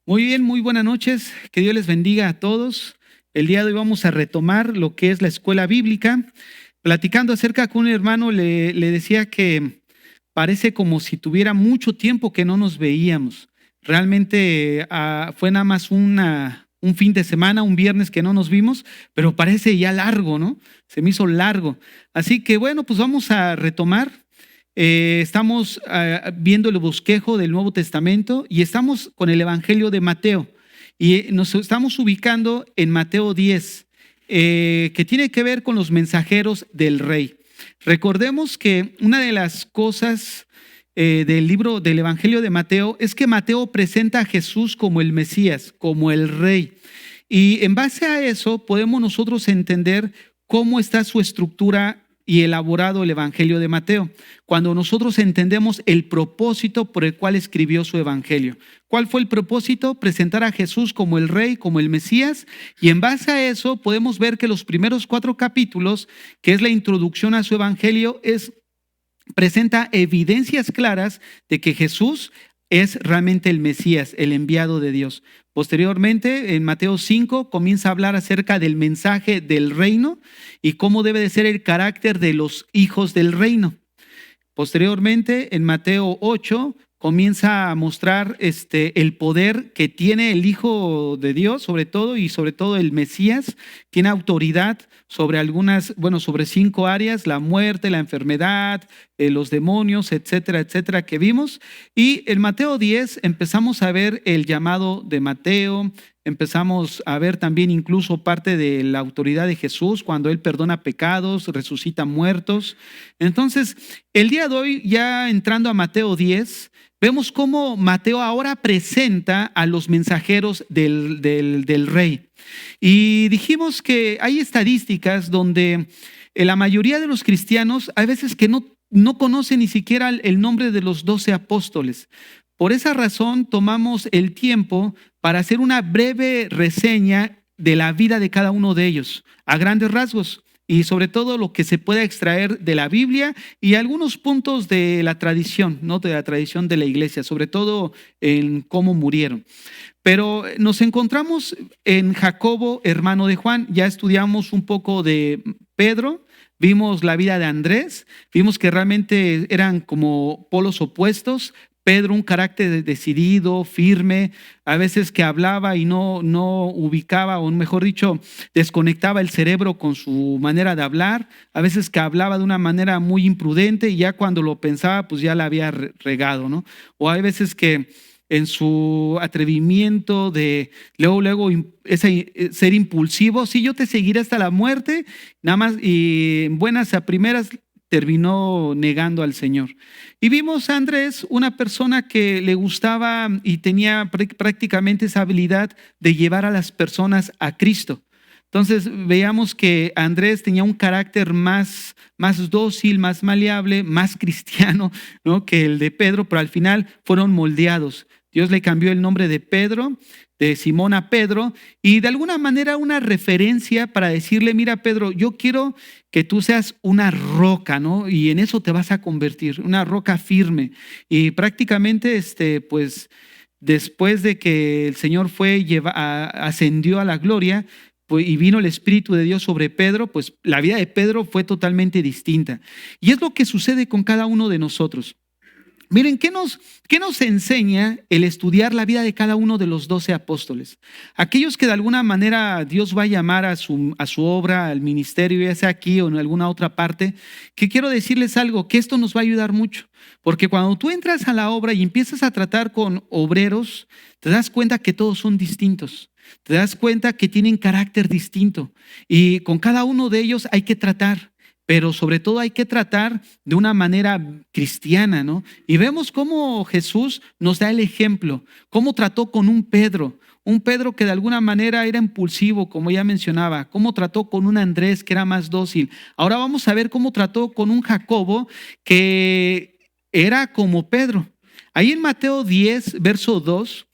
Muy bien, muy buenas noches. Que Dios les bendiga a todos. El día de hoy vamos a retomar lo que es la escuela bíblica. Platicando acerca con un hermano, le decía que parece como si tuviera mucho tiempo que no nos veíamos. Realmente fue nada más un fin de semana, un viernes que no nos vimos, pero parece ya largo, ¿no? Se me hizo largo. Así que bueno, pues vamos a retomar. Estamos viendo el bosquejo del Nuevo Testamento y estamos con el Evangelio de Mateo. Y nos estamos ubicando en Mateo 10, que tiene que ver con los mensajeros del rey. Recordemos que una de las cosas del libro del Evangelio de Mateo es que Mateo presenta a Jesús como el Mesías, como el rey. Y en base a eso podemos nosotros entender cómo está su estructura y elaborado el Evangelio de Mateo, cuando nosotros entendemos el propósito por el cual escribió su Evangelio. ¿Cuál fue el propósito? Presentar a Jesús como el Rey, como el Mesías, y en base a eso podemos ver que los primeros 4 capítulos, que es la introducción a su Evangelio, presenta evidencias claras de que Jesús es realmente el Mesías, el enviado de Dios. Posteriormente, en Mateo 5, comienza a hablar acerca del mensaje del reino y cómo debe de ser el carácter de los hijos del reino. Posteriormente, en Mateo 8, comienza a mostrar el poder que tiene el Hijo de Dios, sobre todo, y sobre todo el Mesías. Tiene autoridad sobre sobre 5 áreas: la muerte, la enfermedad, los demonios, etcétera, etcétera, que vimos. Y en Mateo 10 empezamos a ver el llamado de Mateo. Empezamos a ver también incluso parte de la autoridad de Jesús cuando Él perdona pecados, resucita muertos. Entonces, el día de hoy, ya entrando a Mateo 10, vemos cómo Mateo ahora presenta a los mensajeros del rey. Y dijimos que hay estadísticas donde la mayoría de los cristianos hay veces que no conocen ni siquiera el nombre de los 12 apóstoles. Por esa razón tomamos el tiempo para hacer una breve reseña de la vida de cada uno de ellos, a grandes rasgos, y sobre todo lo que se pueda extraer de la Biblia y algunos puntos de la tradición, ¿no? De la tradición de la iglesia, sobre todo en cómo murieron. Pero nos encontramos en Jacobo, hermano de Juan. Ya estudiamos un poco de Pedro, vimos la vida de Andrés, vimos que realmente eran como polos opuestos. Pedro, un carácter decidido, firme, a veces que hablaba y no ubicaba, o mejor dicho, desconectaba el cerebro con su manera de hablar, a veces que hablaba de una manera muy imprudente y ya cuando lo pensaba, pues ya la había regado, ¿no? O hay veces que en su atrevimiento de luego ser impulsivo, sí, yo te seguiré hasta la muerte, nada más, y en buenas a primeras terminó negando al Señor. Y vimos a Andrés, una persona que le gustaba y tenía prácticamente esa habilidad de llevar a las personas a Cristo. Entonces veíamos que Andrés tenía un carácter más dócil, más maleable, más cristiano, ¿no?, que el de Pedro, pero al final fueron moldeados. Dios le cambió el nombre de Pedro, de Simón a Pedro, y de alguna manera una referencia para decirle: mira, Pedro, yo quiero que tú seas una roca, ¿no? Y en eso te vas a convertir, una roca firme. Y prácticamente, pues, después de que el Señor ascendió a la gloria, pues, y vino el Espíritu de Dios sobre Pedro, pues la vida de Pedro fue totalmente distinta. Y es lo que sucede con cada uno de nosotros. Miren, ¿qué nos enseña el estudiar la vida de cada uno de los 12 apóstoles? Aquellos que de alguna manera Dios va a llamar a su obra, al ministerio, ya sea aquí o en alguna otra parte, que quiero decirles algo, que esto nos va a ayudar mucho. Porque cuando tú entras a la obra y empiezas a tratar con obreros, te das cuenta que todos son distintos. Te das cuenta que tienen carácter distinto. Y con cada uno de ellos hay que tratar. Pero sobre todo hay que tratar de una manera cristiana, ¿no? Y vemos cómo Jesús nos da el ejemplo, cómo trató con un Pedro que de alguna manera era impulsivo, como ya mencionaba, cómo trató con un Andrés que era más dócil. Ahora vamos a ver cómo trató con un Jacobo que era como Pedro. Ahí en Mateo 10, verso 2,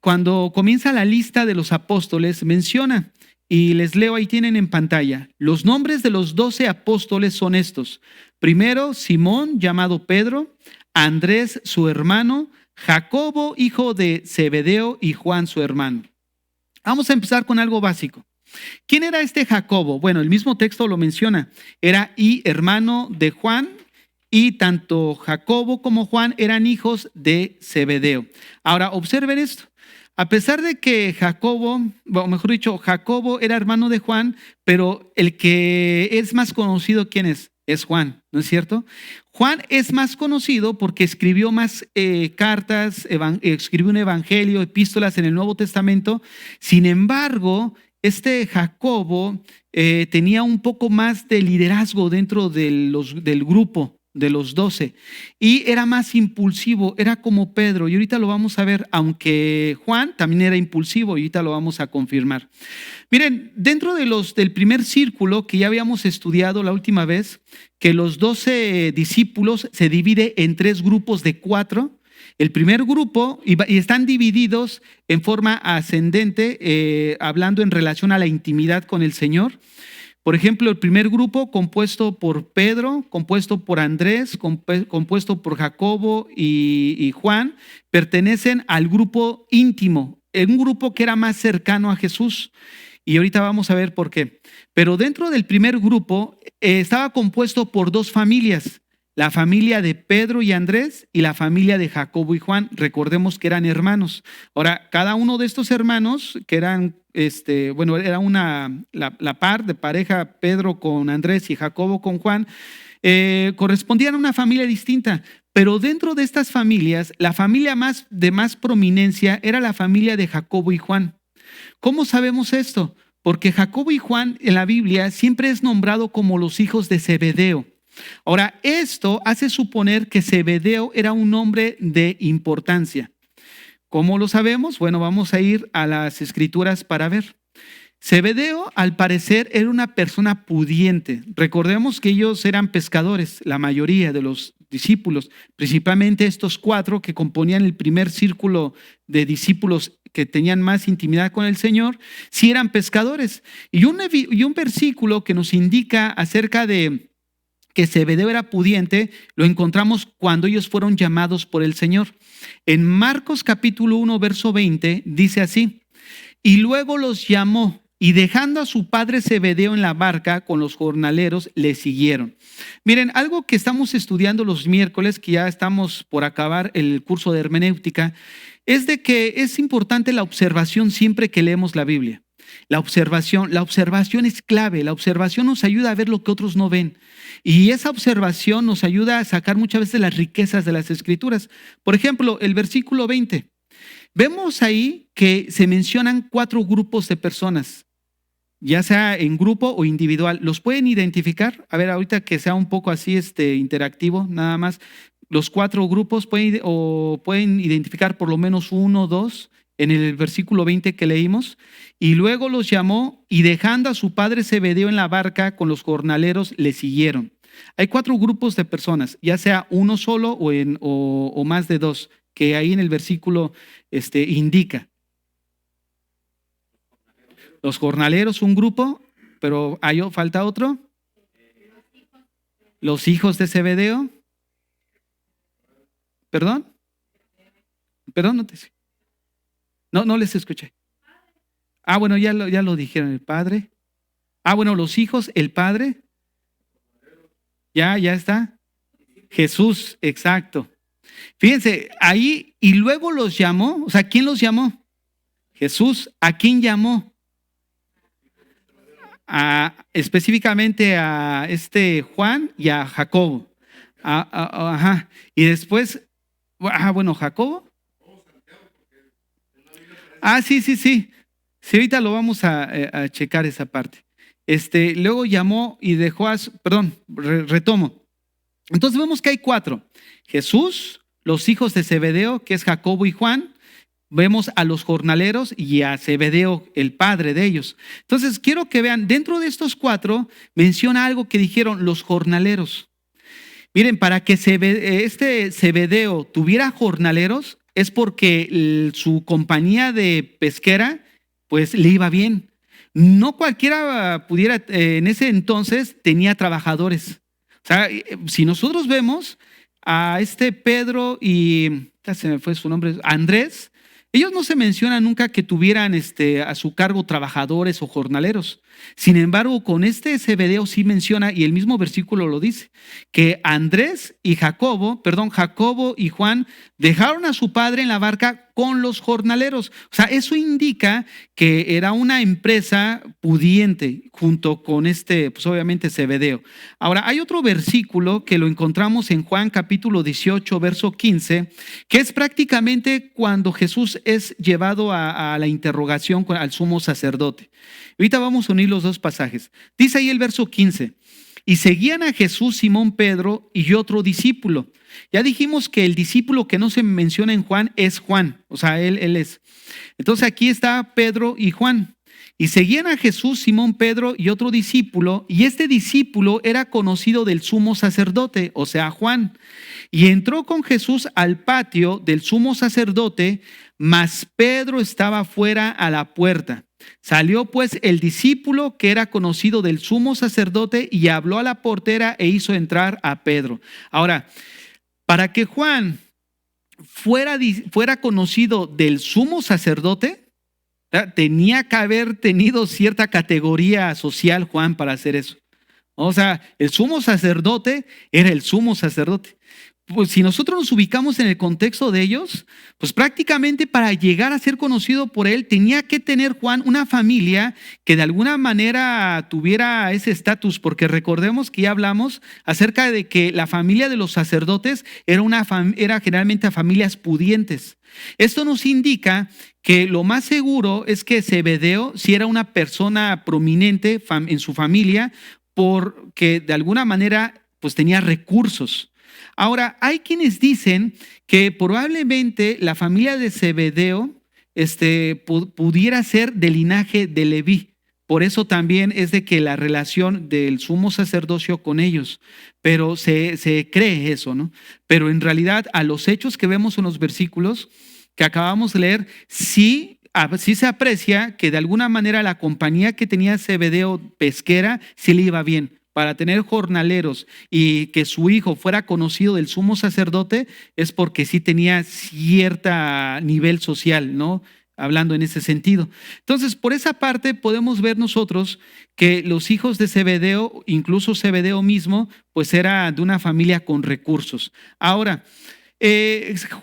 cuando comienza la lista de los apóstoles, menciona: y les leo, ahí tienen en pantalla. Los nombres de los 12 apóstoles son estos. Primero, Simón, llamado Pedro, Andrés, su hermano, Jacobo, hijo de Zebedeo, y Juan, su hermano. Vamos a empezar con algo básico. ¿Quién era este Jacobo? Bueno, el mismo texto lo menciona. Era hermano de Juan, y tanto Jacobo como Juan eran hijos de Zebedeo. Ahora, observen esto. A pesar de que Jacobo, o mejor dicho, Jacobo era hermano de Juan, pero el que es más conocido, ¿quién es? Es Juan, ¿no es cierto? Juan es más conocido porque escribió más cartas, escribió un evangelio, epístolas en el Nuevo Testamento. Sin embargo, este Jacobo tenía un poco más de liderazgo dentro del grupo de los 12 y era más impulsivo, era como Pedro, y ahorita lo vamos a ver, aunque Juan también era impulsivo, y ahorita lo vamos a confirmar. Miren, dentro del primer círculo que ya habíamos estudiado la última vez, que los 12 discípulos se divide en 3 grupos de 4. El primer grupo, y están divididos en forma ascendente, hablando en relación a la intimidad con el Señor. Por ejemplo, el primer grupo compuesto por Pedro, compuesto por Andrés, compuesto por Jacobo y Juan, pertenecen al grupo íntimo, un grupo que era más cercano a Jesús. Y ahorita vamos a ver por qué. Pero dentro del primer grupo estaba compuesto por 2 familias. La familia de Pedro y Andrés y la familia de Jacobo y Juan. Recordemos que eran hermanos. Ahora, cada uno de estos hermanos, que eran, era la par de pareja, Pedro con Andrés y Jacobo con Juan, correspondían a una familia distinta. Pero dentro de estas familias, la familia de más prominencia era la familia de Jacobo y Juan. ¿Cómo sabemos esto? Porque Jacobo y Juan en la Biblia siempre es nombrado como los hijos de Zebedeo. Ahora, esto hace suponer que Zebedeo era un hombre de importancia. ¿Cómo lo sabemos? Bueno, vamos a ir a las escrituras para ver. Zebedeo, al parecer, era una persona pudiente. Recordemos que ellos eran pescadores, la mayoría de los discípulos, principalmente estos 4 que componían el primer círculo de discípulos que tenían más intimidad con el Señor, sí eran pescadores. Y un versículo que nos indica acerca de que Zebedeo era pudiente, lo encontramos cuando ellos fueron llamados por el Señor. En Marcos capítulo 1, verso 20, dice así: y luego los llamó, y dejando a su padre Zebedeo en la barca con los jornaleros, le siguieron. Miren, algo que estamos estudiando los miércoles, que ya estamos por acabar el curso de hermenéutica, es de que es importante la observación siempre que leemos la Biblia. La observación es clave. La observación nos ayuda a ver lo que otros no ven. Y esa observación nos ayuda a sacar muchas veces las riquezas de las Escrituras. Por ejemplo, el versículo 20. Vemos ahí que se mencionan 4 grupos de personas, ya sea en grupo o individual. ¿Los pueden identificar? A ver, ahorita que sea un poco así interactivo, nada más. Los 4 grupos pueden identificar por lo menos 1 o 2 en el versículo 20 que leímos. Y luego los llamó, y dejando a su padre Zebedeo en la barca con los jornaleros, le siguieron. Hay 4 grupos de personas, ya sea uno solo o más de 2, que ahí en el versículo indica. Los jornaleros, un grupo, pero falta otro. Los hijos de Zebedeo. ¿Perdón? No les escuché. Bueno, ya lo dijeron, el padre. Bueno, los hijos, el padre. Ya está. Jesús, exacto. Fíjense, ahí, y luego los llamó. O sea, ¿quién los llamó? Jesús. ¿A quién llamó? Específicamente a Juan y a Jacobo. Ajá. Y después, bueno, Jacobo. Sí. Sí, ahorita lo vamos a checar esa parte. Luego llamó y dejó retomo. Entonces vemos que hay 4. Jesús, los hijos de Zebedeo, que es Jacobo y Juan. Vemos a los jornaleros y a Zebedeo, el padre de ellos. Entonces quiero que vean, dentro de estos 4 menciona algo que dijeron los jornaleros. Miren, para que Zebedeo tuviera jornaleros es porque su compañía de pesquera pues le iba bien. No cualquiera pudiera, en ese entonces tenía trabajadores. O sea, si nosotros vemos, a este Pedro y, ya se me fue su nombre, Andrés, ellos no se mencionan nunca que tuvieran a su cargo trabajadores o jornaleros. Sin embargo, con este Zebedeo sí menciona, y el mismo versículo lo dice, que Andrés y Jacobo y Juan dejaron a su padre en la barca con los jornaleros. O sea, eso indica que era una empresa pudiente junto con pues obviamente Zebedeo. Ahora, hay otro versículo que lo encontramos en Juan capítulo 18, verso 15, que es prácticamente cuando Jesús es llevado a la interrogación al sumo sacerdote. Ahorita vamos a unir los dos pasajes. Dice ahí el verso 15, y seguían a Jesús Simón Pedro y otro discípulo. Ya dijimos que el discípulo que no se menciona en Juan es Juan, o sea, él es. Entonces aquí está Pedro y Juan. Y seguían a Jesús Simón Pedro y otro discípulo, y este discípulo era conocido del sumo sacerdote, o sea, Juan. Y entró con Jesús al patio del sumo sacerdote, mas Pedro estaba fuera a la puerta. Salió pues el discípulo que era conocido del sumo sacerdote y habló a la portera e hizo entrar a Pedro. Ahora, para que Juan fuera conocido del sumo sacerdote, tenía que haber tenido cierta categoría social Juan para hacer eso. O sea, el sumo sacerdote era el sumo sacerdote. Pues si nosotros nos ubicamos en el contexto de ellos, pues prácticamente para llegar a ser conocido por él tenía que tener Juan una familia que de alguna manera tuviera ese estatus, porque recordemos que ya hablamos acerca de que la familia de los sacerdotes era generalmente a familias pudientes. Esto nos indica que lo más seguro es que Zebedeo sí era una persona prominente en su familia, porque de alguna manera pues tenía recursos. Ahora, hay quienes dicen que probablemente la familia de Zebedeo pudiera ser del linaje de Leví. Por eso también es de que la relación del sumo sacerdocio con ellos, pero se cree eso, ¿no? Pero en realidad a los hechos que vemos en los versículos que acabamos de leer, sí se aprecia que de alguna manera la compañía que tenía Zebedeo pesquera sí le iba bien. Para tener jornaleros y que su hijo fuera conocido del sumo sacerdote es porque sí tenía cierto nivel social, ¿no? Hablando en ese sentido. Entonces, por esa parte podemos ver nosotros que los hijos de Zebedeo, incluso Zebedeo mismo, pues era de una familia con recursos. Ahora,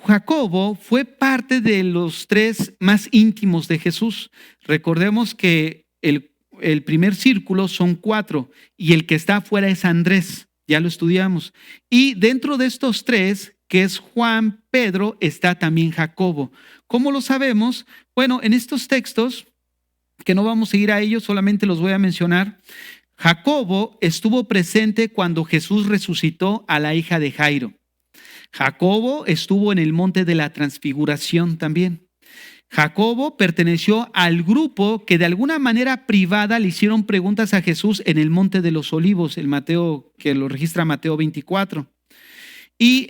Jacobo fue parte de los tres más íntimos de Jesús. Recordemos que el primer círculo son 4 y el que está afuera es Andrés, ya lo estudiamos. Y dentro de estos 3, que es Juan, Pedro, está también Jacobo. ¿Cómo lo sabemos? Bueno, en estos textos, que no vamos a ir a ellos, solamente los voy a mencionar. Jacobo estuvo presente cuando Jesús resucitó a la hija de Jairo. Jacobo estuvo en el monte de la transfiguración también. Jacobo perteneció al grupo que de alguna manera privada le hicieron preguntas a Jesús en el Monte de los Olivos, el Mateo, que lo registra Mateo 24. Y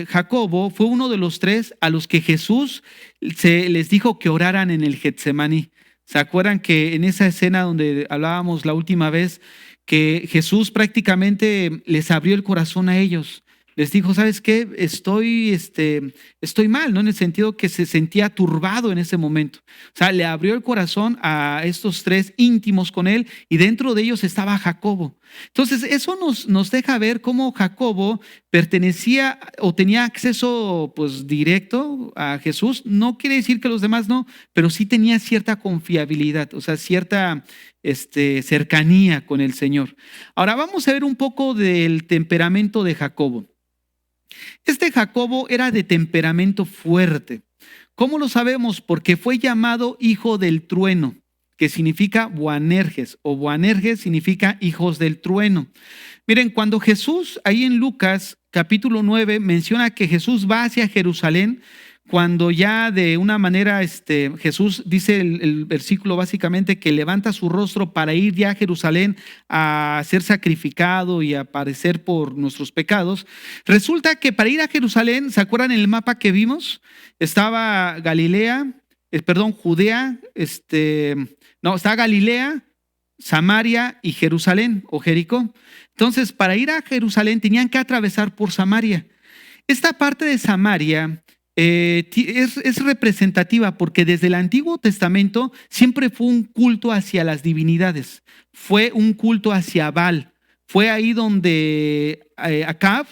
Jacobo fue uno de los 3 a los que Jesús les dijo que oraran en el Getsemaní. ¿Se acuerdan que en esa escena donde hablábamos la última vez, que Jesús prácticamente les abrió el corazón a ellos? Les dijo, ¿sabes qué? Estoy mal, ¿no? En el sentido que se sentía turbado en ese momento. O sea, le abrió el corazón a estos 3 íntimos con él y dentro de ellos estaba Jacobo. Entonces, eso nos deja ver cómo Jacobo pertenecía o tenía acceso pues directo a Jesús. No quiere decir que los demás no, pero sí tenía cierta confiabilidad, o sea, cierta cercanía con el Señor. Ahora vamos a ver un poco del temperamento de Jacobo. Jacobo era de temperamento fuerte. ¿Cómo lo sabemos? Porque fue llamado hijo del trueno, que significa Boanerges, o Boanerges significa hijos del trueno. Miren, cuando Jesús, ahí en Lucas capítulo 9, menciona que Jesús va hacia Jerusalén, cuando ya de una manera Jesús dice el versículo básicamente que levanta su rostro para ir ya a Jerusalén a ser sacrificado y a padecer por nuestros pecados. Resulta que para ir a Jerusalén, ¿se acuerdan en el mapa que vimos? Estaba Judea, estaba Galilea, Samaria y Jerusalén o Jericó. Entonces, para ir a Jerusalén tenían que atravesar por Samaria. Esta parte de Samaria es representativa porque desde el Antiguo Testamento siempre fue un culto hacia las divinidades, fue un culto hacia Baal. Fue ahí donde Acab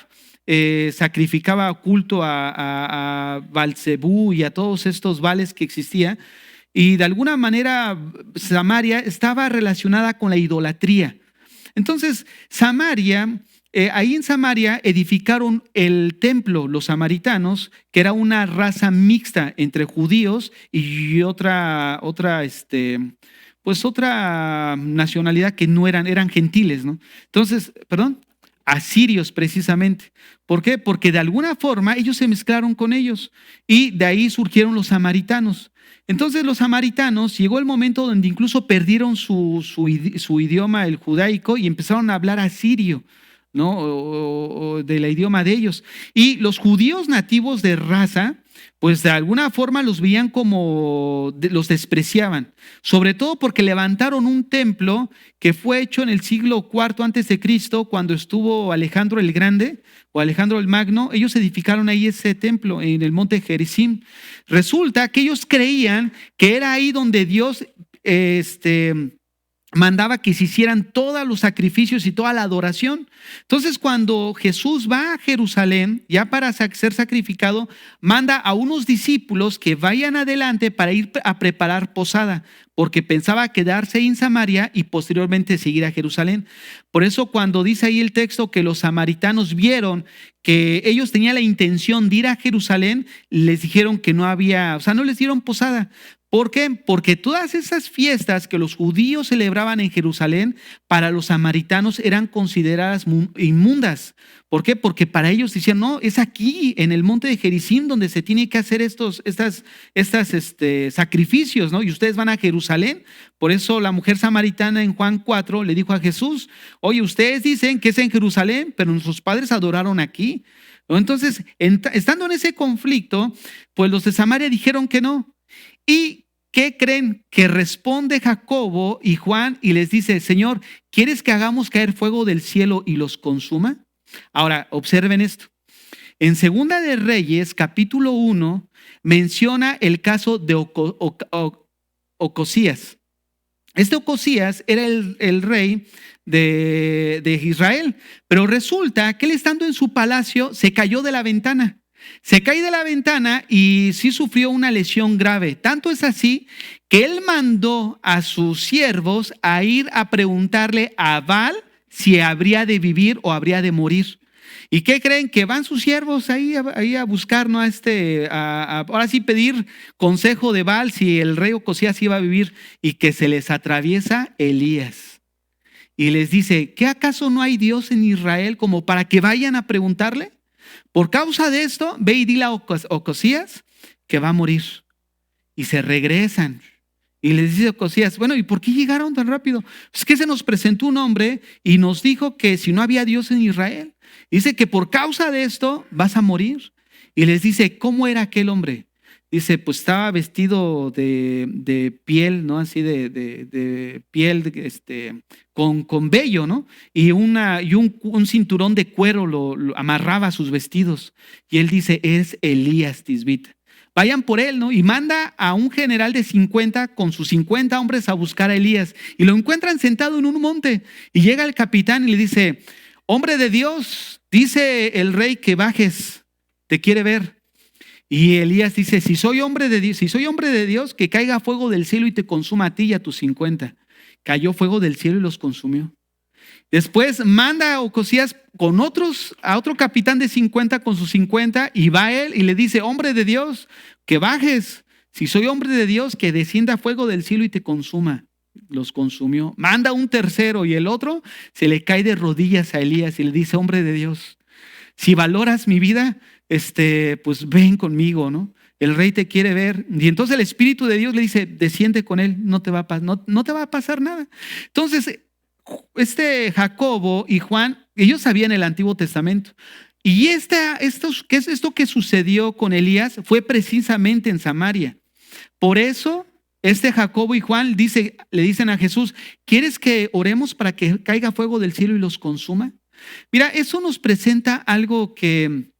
sacrificaba culto a Baal-zebú y a todos estos Baales que existían. Y de alguna manera Samaria estaba relacionada con la idolatría. Entonces, Samaria, ahí en Samaria edificaron el templo, los samaritanos, que era una raza mixta entre judíos y otra nacionalidad que no eran gentiles, ¿no? Entonces, asirios precisamente. ¿Por qué? Porque de alguna forma ellos se mezclaron con ellos y de ahí surgieron los samaritanos. Entonces los samaritanos llegó el momento donde incluso perdieron su idioma, el judaico, y empezaron a hablar asirio, ¿no? O del idioma de ellos. Y los judíos nativos de raza, pues de alguna forma los veían como, los despreciaban, sobre todo porque levantaron un templo que fue hecho en el siglo IV antes de Cristo, cuando estuvo Alejandro el Grande o Alejandro el Magno. Ellos edificaron ahí ese templo en el monte Gerizim. Resulta que ellos creían que era ahí donde Dios mandaba que se hicieran todos los sacrificios y toda la adoración. Entonces, cuando Jesús va a Jerusalén, ya para ser sacrificado, manda a unos discípulos que vayan adelante para ir a preparar posada, porque pensaba quedarse en Samaria y posteriormente seguir a Jerusalén. Por eso, cuando dice ahí el texto que los samaritanos vieron que ellos tenían la intención de ir a Jerusalén, les dijeron que no había, no les dieron posada. ¿Por qué? Porque todas esas fiestas que los judíos celebraban en Jerusalén, para los samaritanos eran consideradas inmundas. ¿Por qué? Porque para ellos decían, no, es aquí en el monte de Gerizim donde se tiene que hacer estos sacrificios, ¿no? Y ustedes van a Jerusalén. Por eso la mujer samaritana en Juan 4 le dijo a Jesús, oye, ustedes dicen que es en Jerusalén, pero nuestros padres adoraron aquí. Entonces, estando en ese conflicto, pues los de Samaria dijeron que no. ¿Y qué creen? Que responde Jacobo y Juan y les dice, Señor, ¿quieres que hagamos caer fuego del cielo y los consuma? Ahora, observen esto. En Segunda de Reyes, capítulo 1, menciona el caso de Ocosías. Este Ocosías era el rey de Israel, pero resulta que él, estando en su palacio, se cayó de la ventana. Se cae de la ventana y sí sufrió una lesión grave. Tanto es así que él mandó a sus siervos a ir a preguntarle a Baal si habría de vivir o habría de morir. ¿Y qué creen? Que van sus siervos ahí a buscar, ¿no? Ahora sí pedir consejo de Baal si el rey Ocosías iba a vivir, y que se les atraviesa Elías. Y les dice, ¿qué acaso no hay Dios en Israel como para que vayan a preguntarle? Por causa de esto, ve y dile a Ocosías que va a morir. Y se regresan. Y les dice Ocosías, bueno, ¿y por qué llegaron tan rápido? Es que se nos presentó un hombre y nos dijo que si no había Dios en Israel. Dice que por causa de esto vas a morir. Y les dice, ¿cómo era aquel hombre? Dice, pues estaba vestido de piel, ¿no? Así de piel, con vello, ¿no? Y un cinturón de cuero lo amarraba a sus vestidos. Y él dice, es Elías Tisbita. Vayan por él, ¿no? Y manda a un general de 50 con sus 50 hombres a buscar a Elías. Y lo encuentran sentado en un monte. Y llega el capitán y le dice, hombre de Dios, dice el rey que bajes, te quiere ver. Y Elías dice, si soy hombre de Dios, que caiga fuego del cielo y te consuma a ti y a tus 50. Cayó fuego del cielo y los consumió. Después manda a Ocosías a otro capitán de 50 con sus 50, y va él y le dice, hombre de Dios, que bajes. Si soy hombre de Dios, que descienda fuego del cielo y te consuma. Los consumió. Manda un tercero, y el otro se le cae de rodillas a Elías y le dice, hombre de Dios, si valoras mi vida, pues ven conmigo, ¿no? El rey te quiere ver. Y entonces el Espíritu de Dios le dice, desciende con él, no te va a pasar nada. Entonces, Jacobo y Juan, ellos sabían el Antiguo Testamento. Y esto que sucedió con Elías fue precisamente en Samaria. Por eso Jacobo y Juan le dicen a Jesús, ¿quieres que oremos para que caiga fuego del cielo y los consuma? Mira, eso nos presenta algo que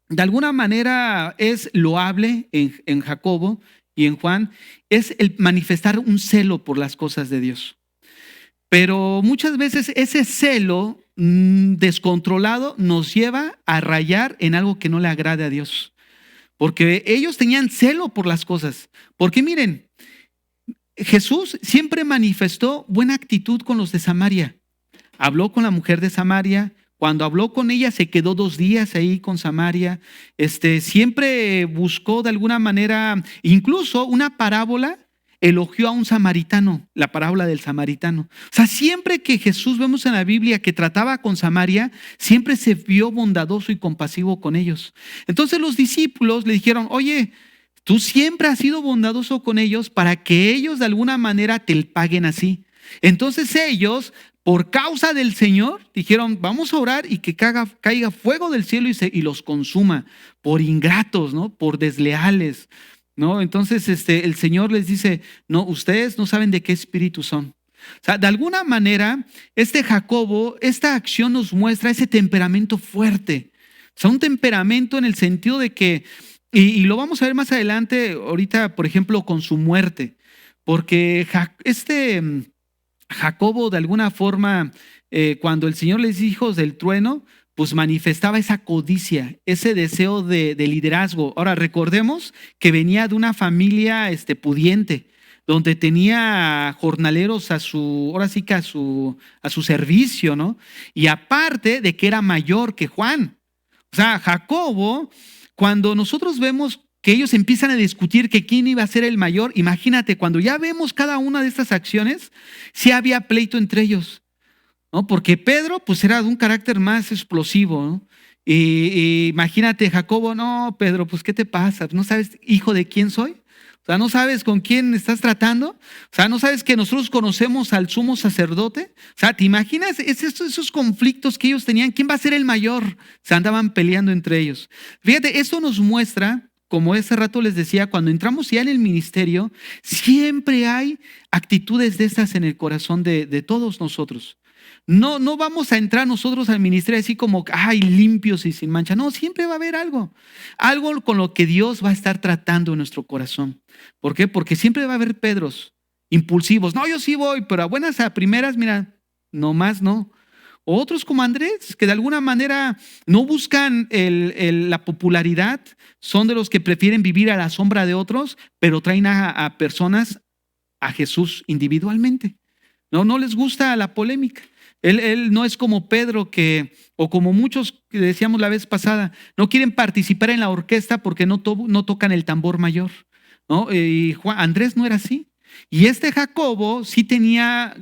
de alguna manera es loable en Jacobo y en Juan, es el manifestar un celo por las cosas de Dios. Pero muchas veces ese celo descontrolado nos lleva a rayar en algo que no le agrade a Dios. Porque ellos tenían celo por las cosas. Porque miren, Jesús siempre manifestó buena actitud con los de Samaria. Habló con la mujer de Samaria. Cuando habló con ella se quedó 2 días ahí con Samaria. Siempre buscó de alguna manera, incluso una parábola, elogió a un samaritano, la parábola del samaritano. O sea, siempre que Jesús vemos en la Biblia que trataba con Samaria, siempre se vio bondadoso y compasivo con ellos. Entonces los discípulos le dijeron, oye, tú siempre has sido bondadoso con ellos para que ellos de alguna manera te paguen así. Entonces ellos, por causa del Señor, dijeron, vamos a orar y que caiga fuego del cielo y los consuma, por ingratos, ¿no? Por desleales, ¿no? Entonces el Señor les dice, no, ustedes no saben de qué espíritu son. O sea, de alguna manera, Jacobo, esta acción nos muestra ese temperamento fuerte. O sea, un temperamento en el sentido de que, y lo vamos a ver más adelante, ahorita, por ejemplo, con su muerte, porque Jacobo, de alguna forma, cuando el Señor les dijo hijos del trueno, pues manifestaba esa codicia, ese deseo de liderazgo. Ahora, recordemos que venía de una familia pudiente, donde tenía jornaleros ahora sí que a su servicio, ¿no? Y aparte de que era mayor que Juan. O sea, Jacobo, cuando nosotros vemos que ellos empiezan a discutir que quién iba a ser el mayor, imagínate, cuando ya vemos cada una de estas acciones, sí había pleito entre ellos, ¿no? Porque Pedro pues era de un carácter más explosivo, ¿no? Y imagínate Jacobo, no, Pedro, pues ¿qué te pasa? ¿No sabes hijo de quién soy? O sea, ¿no sabes con quién estás tratando? O sea, ¿no sabes que nosotros conocemos al sumo sacerdote? O sea, ¿te imaginas esos conflictos que ellos tenían? ¿Quién va a ser el mayor? Se andaban peleando entre ellos. Fíjate, esto nos muestra, como ese rato les decía, cuando entramos ya en el ministerio, siempre hay actitudes de estas en el corazón de todos nosotros. No vamos a entrar nosotros al ministerio así como, ay, limpios y sin mancha. No, siempre va a haber algo con lo que Dios va a estar tratando en nuestro corazón. ¿Por qué? Porque siempre va a haber Pedros impulsivos. No, yo sí voy, pero a primeras, mira, nomás no. Otros como Andrés, que de alguna manera no buscan la popularidad, son de los que prefieren vivir a la sombra de otros, pero traen a personas a Jesús individualmente. No les gusta la polémica. Él no es como Pedro o como muchos que decíamos la vez pasada, no quieren participar en la orquesta porque no tocan el tambor mayor, ¿no? Y Andrés no era así. Y Jacobo sí tenía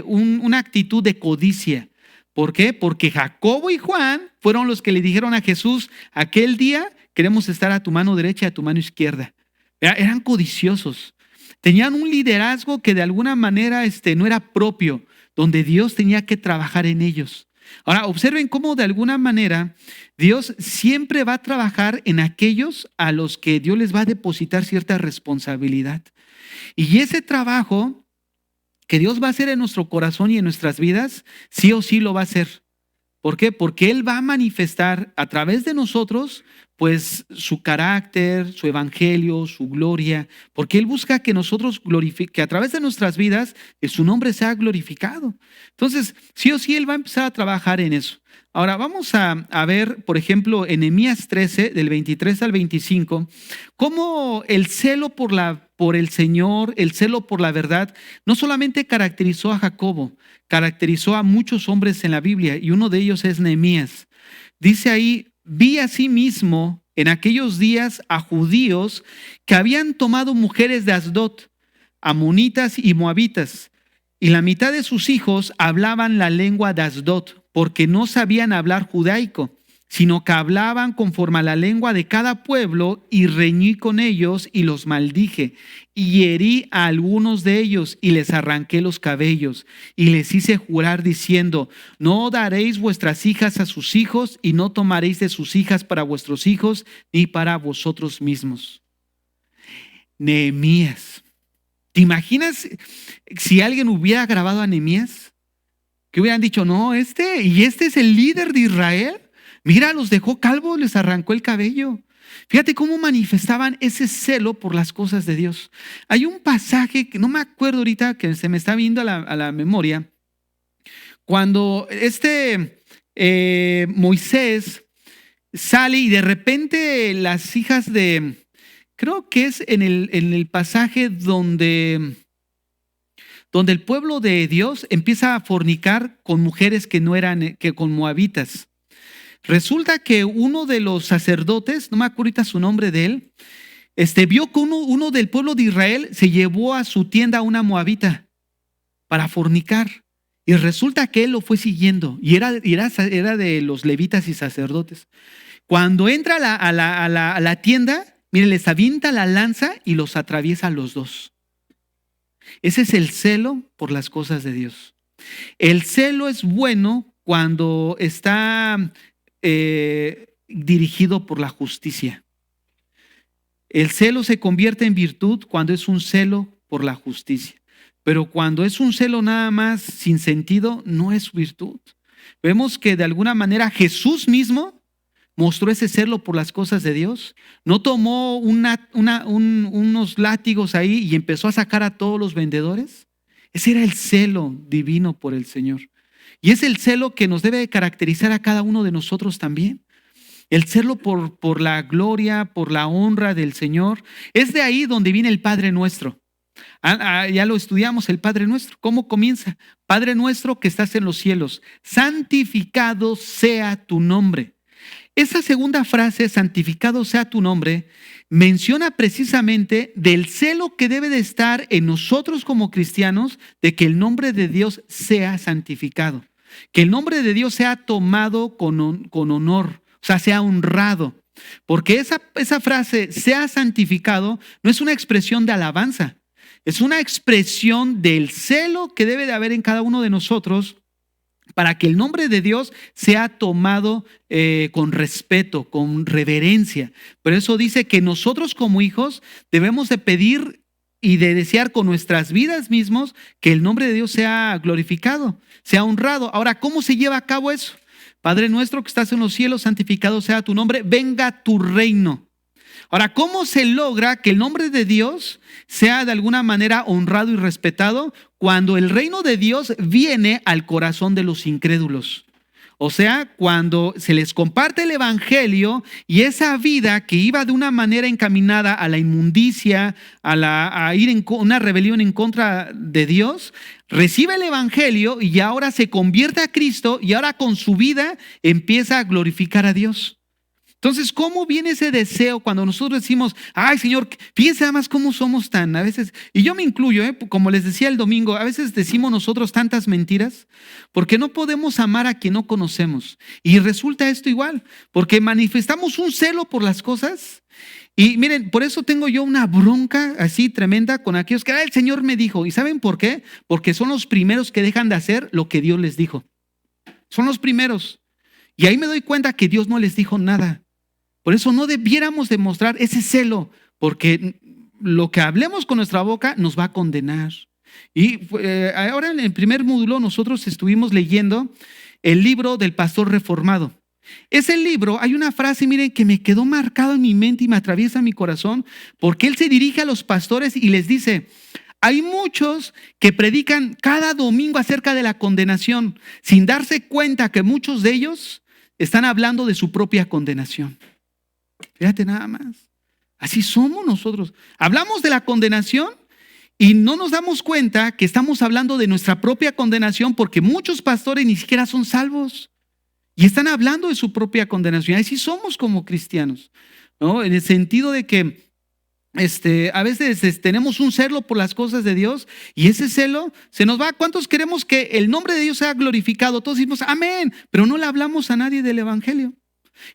una actitud de codicia. ¿Por qué? Porque Jacobo y Juan fueron los que le dijeron a Jesús, aquel día queremos estar a tu mano derecha y a tu mano izquierda. Eran codiciosos. Tenían un liderazgo que de alguna manera no era propio, donde Dios tenía que trabajar en ellos. Ahora, observen cómo de alguna manera Dios siempre va a trabajar en aquellos a los que Dios les va a depositar cierta responsabilidad. Y ese trabajo que Dios va a hacer en nuestro corazón y en nuestras vidas, sí o sí lo va a hacer. ¿Por qué? Porque Él va a manifestar a través de nosotros pues su carácter, su evangelio, su gloria, porque Él busca que nosotros que a través de nuestras vidas su nombre sea glorificado. Entonces, sí o sí Él va a empezar a trabajar en eso. Ahora vamos a ver, por ejemplo, en Nehemías 13, del 23 al 25, cómo el celo por el Señor, el celo por la verdad, no solamente caracterizó a Jacobo, caracterizó a muchos hombres en la Biblia, y uno de ellos es Nehemías. Dice ahí, vi asimismo en aquellos días a judíos que habían tomado mujeres de Asdod, amonitas y moabitas, y la mitad de sus hijos hablaban la lengua de Asdod, porque no sabían hablar judaico, sino que hablaban conforme a la lengua de cada pueblo, y reñí con ellos y los maldije, y herí a algunos de ellos y les arranqué los cabellos, y les hice jurar diciendo, no daréis vuestras hijas a sus hijos, y no tomaréis de sus hijas para vuestros hijos, ni para vosotros mismos. Nehemías. ¿Te imaginas si alguien hubiera grabado a Nehemías? Que hubieran dicho, no, y este es el líder de Israel. Mira, los dejó calvos, les arrancó el cabello. Fíjate cómo manifestaban ese celo por las cosas de Dios. Hay un pasaje que no me acuerdo ahorita, que se me está viendo a la memoria, cuando Moisés sale y de repente las hijas creo que es en el pasaje donde el pueblo de Dios empieza a fornicar con mujeres que no eran, que con moabitas. Resulta que uno de los sacerdotes, no me acuerdo ahorita su nombre de él, vio que uno del pueblo de Israel se llevó a su tienda a una moabita para fornicar. Y resulta que él lo fue siguiendo y era de los levitas y sacerdotes. Cuando entra a la tienda, miren, les avienta la lanza y los atraviesa a los dos. Ese es el celo por las cosas de Dios. El celo es bueno cuando está dirigido por la justicia. El celo se convierte en virtud cuando es un celo por la justicia. Pero cuando es un celo nada más sin sentido, no es virtud. Vemos que de alguna manera Jesús mismo mostró ese celo por las cosas de Dios. No tomó unos látigos ahí y empezó a sacar a todos los vendedores. Ese era el celo divino por el Señor. Y es el celo que nos debe caracterizar a cada uno de nosotros también. El celo por la gloria, por la honra del Señor. Es de ahí donde viene el Padre Nuestro. Ya lo estudiamos, el Padre Nuestro. ¿Cómo comienza? Padre nuestro que estás en los cielos, santificado sea tu nombre. Esa segunda frase, santificado sea tu nombre, menciona precisamente del celo que debe de estar en nosotros como cristianos de que el nombre de Dios sea santificado, que el nombre de Dios sea tomado con honor, o sea, sea honrado. Porque esa frase, sea santificado, no es una expresión de alabanza, es una expresión del celo que debe de haber en cada uno de nosotros para que el nombre de Dios sea tomado con respeto, con reverencia. Por eso dice que nosotros como hijos debemos de pedir y de desear con nuestras vidas mismos que el nombre de Dios sea glorificado, sea honrado. Ahora, ¿cómo se lleva a cabo eso? Padre nuestro que estás en los cielos, santificado sea tu nombre, venga tu reino. Ahora, ¿cómo se logra que el nombre de Dios sea de alguna manera honrado y respetado? Cuando el reino de Dios viene al corazón de los incrédulos. O sea, cuando se les comparte el evangelio y esa vida que iba de una manera encaminada a la inmundicia, a ir en una rebelión en contra de Dios, recibe el evangelio y ahora se convierte a Cristo y ahora con su vida empieza a glorificar a Dios. Entonces, ¿cómo viene ese deseo cuando nosotros decimos, ay Señor, fíjense además cómo somos tan, a veces, y yo me incluyo, como les decía el domingo, a veces decimos nosotros tantas mentiras porque no podemos amar a quien no conocemos. Y resulta esto igual, porque manifestamos un celo por las cosas. Y miren, por eso tengo yo una bronca así tremenda con aquellos que el Señor me dijo. ¿Y saben por qué? Porque son los primeros que dejan de hacer lo que Dios les dijo. Son los primeros. Y ahí me doy cuenta que Dios no les dijo nada. Por eso no debiéramos demostrar ese celo, porque lo que hablemos con nuestra boca nos va a condenar. Y ahora en el primer módulo nosotros estuvimos leyendo el libro del pastor reformado. Ese libro, hay una frase, miren, que me quedó marcado en mi mente y me atraviesa mi corazón, porque él se dirige a los pastores y les dice, hay muchos que predican cada domingo acerca de la condenación, sin darse cuenta que muchos de ellos están hablando de su propia condenación. Fíjate nada más. Así somos nosotros. Hablamos de la condenación y no nos damos cuenta que estamos hablando de nuestra propia condenación porque muchos pastores ni siquiera son salvos y están hablando de su propia condenación. Así somos como cristianos, ¿no? En el sentido de que a veces tenemos un celo por las cosas de Dios y ese celo se nos va. ¿Cuántos queremos que el nombre de Dios sea glorificado? Todos decimos amén, pero no le hablamos a nadie del evangelio.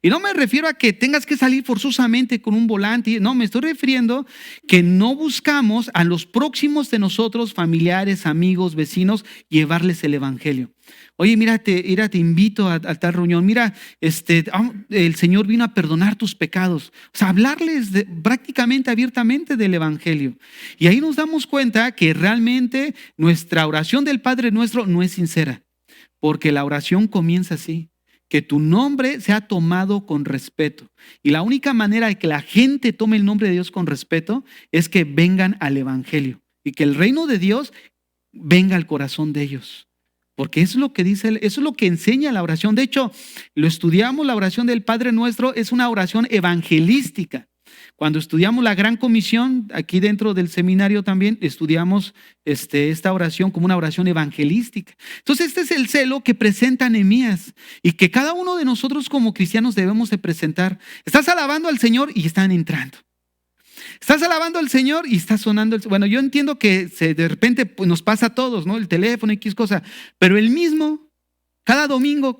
Y no me refiero a que tengas que salir forzosamente con un volante. No, me estoy refiriendo que no buscamos a los próximos de nosotros, familiares, amigos, vecinos, llevarles el evangelio. Oye, mira, te invito a tal reunión. Mira, el Señor vino a perdonar tus pecados. O sea, hablarles prácticamente abiertamente del evangelio. Y ahí nos damos cuenta que realmente nuestra oración del Padre Nuestro no es sincera, porque la oración comienza así: que tu nombre sea tomado con respeto. Y la única manera de que la gente tome el nombre de Dios con respeto es que vengan al evangelio y que el reino de Dios venga al corazón de ellos. Porque eso es lo que dice, eso es lo que enseña la oración. De hecho, lo estudiamos, la oración del Padre Nuestro es una oración evangelística. Cuando estudiamos la Gran Comisión, aquí dentro del seminario también estudiamos esta oración como una oración evangelística. Entonces, este es el celo que presenta Nehemías y que cada uno de nosotros como cristianos debemos de presentar. Estás alabando al Señor y están entrando. Estás alabando al Señor y está sonando. Bueno, yo entiendo que de repente pues, nos pasa a todos, ¿no? El teléfono, X cosa. Pero el mismo, cada domingo,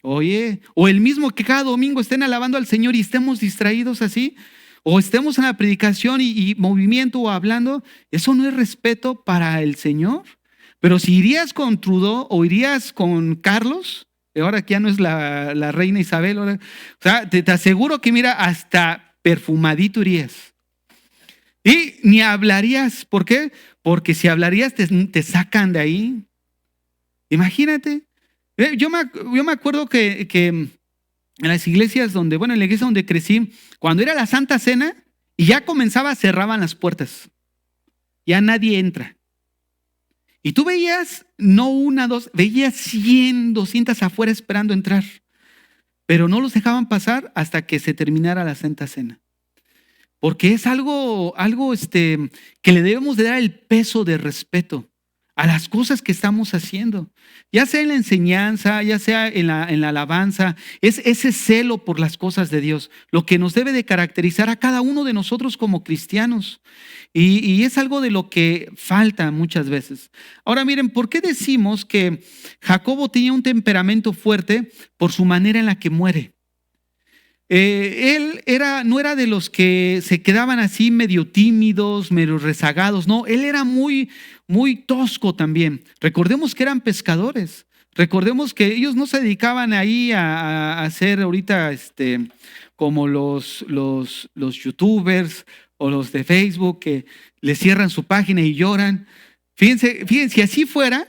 oye, o el mismo que cada domingo estén alabando al Señor y estemos distraídos así, o estemos en la predicación y movimiento o hablando, eso no es respeto para el Señor. Pero si irías con Trudeau o irías con Carlos, ahora que ya no es la reina Isabel, o sea, te aseguro que mira, hasta perfumadito irías. Y ni hablarías. ¿Por qué? Porque si hablarías te sacan de ahí. Imagínate. Yo me acuerdo que en las iglesias en la iglesia donde crecí, cuando era la Santa Cena y ya comenzaba, cerraban las puertas. Ya nadie entra. Y tú veías, no una, dos, veías 100, 200 afuera esperando entrar. Pero no los dejaban pasar hasta que se terminara la Santa Cena. Porque es algo que le debemos de dar el peso de respeto a las cosas que estamos haciendo. Ya sea en la enseñanza, ya sea en la alabanza, es ese celo por las cosas de Dios, lo que nos debe de caracterizar a cada uno de nosotros como cristianos. Y es algo de lo que falta muchas veces. Ahora miren, ¿por qué decimos que Jacobo tenía un temperamento fuerte? Por su manera en la que muere. Él no era de los que se quedaban así medio tímidos, medio rezagados. No, él era muy, muy tosco también. Recordemos que eran pescadores. Recordemos que ellos no se dedicaban ahí a hacer ahorita como los youtubers o los de Facebook que le cierran su página y lloran. Fíjense, si así fuera,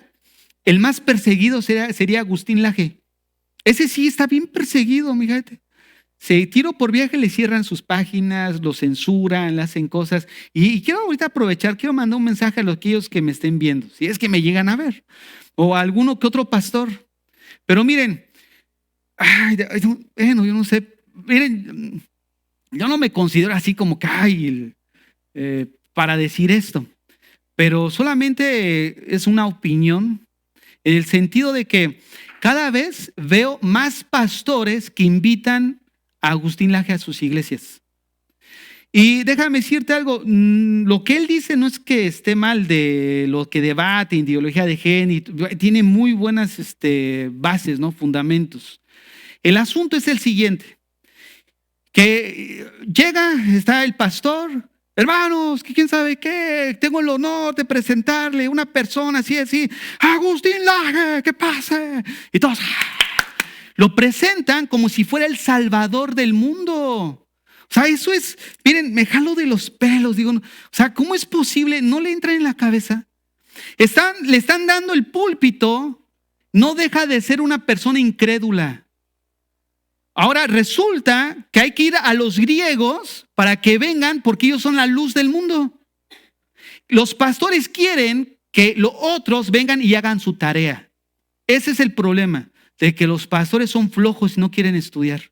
el más perseguido sería Agustín Laje. Ese sí está bien perseguido, mi gente. Si tiro por viaje le cierran sus páginas, lo censuran, le hacen cosas. Y quiero ahorita aprovechar, quiero mandar un mensaje a aquellos que me estén viendo, si es que me llegan a ver, o a alguno que otro pastor. Pero miren, yo no sé, miren, yo no me considero así como que para decir esto, pero solamente es una opinión en el sentido de que cada vez veo más pastores que invitan a Agustín Laje a sus iglesias. Y déjame decirte algo, lo que él dice no es que esté mal de lo que debate, ideología de género, tiene muy buenas bases, ¿no? Fundamentos. El asunto es el siguiente, que está el pastor, hermanos, que quién sabe qué, tengo el honor de presentarle una persona así, Agustín Laje, ¿qué pasa? Y todos lo presentan como si fuera el salvador del mundo. O sea, eso es, miren, me jalo de los pelos, digo, o sea, ¿cómo es posible? ¿No le entra en la cabeza? Le están dando el púlpito, no deja de ser una persona incrédula. Ahora resulta que hay que ir a los griegos para que vengan porque ellos son la luz del mundo. Los pastores quieren que los otros vengan y hagan su tarea. Ese es el problema, de que los pastores son flojos y no quieren estudiar,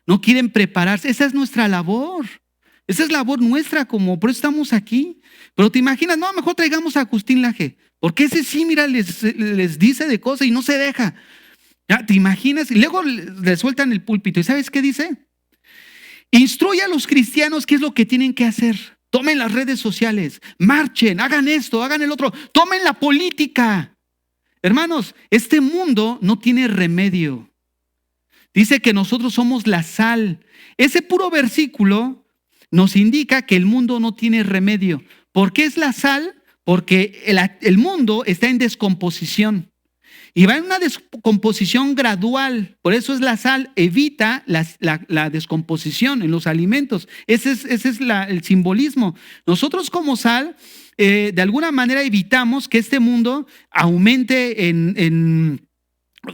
no quieren prepararse. Esa es nuestra labor, esa es labor nuestra, por eso estamos aquí. Pero te imaginas, no, mejor traigamos a Agustín Laje, porque ese sí, mira, les dice de cosas y no se deja. ¿Ya te imaginas? Y luego le sueltan el púlpito. ¿Y sabes qué dice? Instruye a los cristianos qué es lo que tienen que hacer. Tomen las redes sociales, marchen, hagan esto, hagan el otro, tomen la política. Hermanos, este mundo no tiene remedio. Dice que nosotros somos la sal. Ese puro versículo nos indica que el mundo no tiene remedio. ¿Por qué es la sal? Porque el mundo está en descomposición y va en una descomposición gradual. Por eso es la sal, evita la descomposición en los alimentos. Ese es el simbolismo. Nosotros como sal, de alguna manera evitamos que este mundo aumente en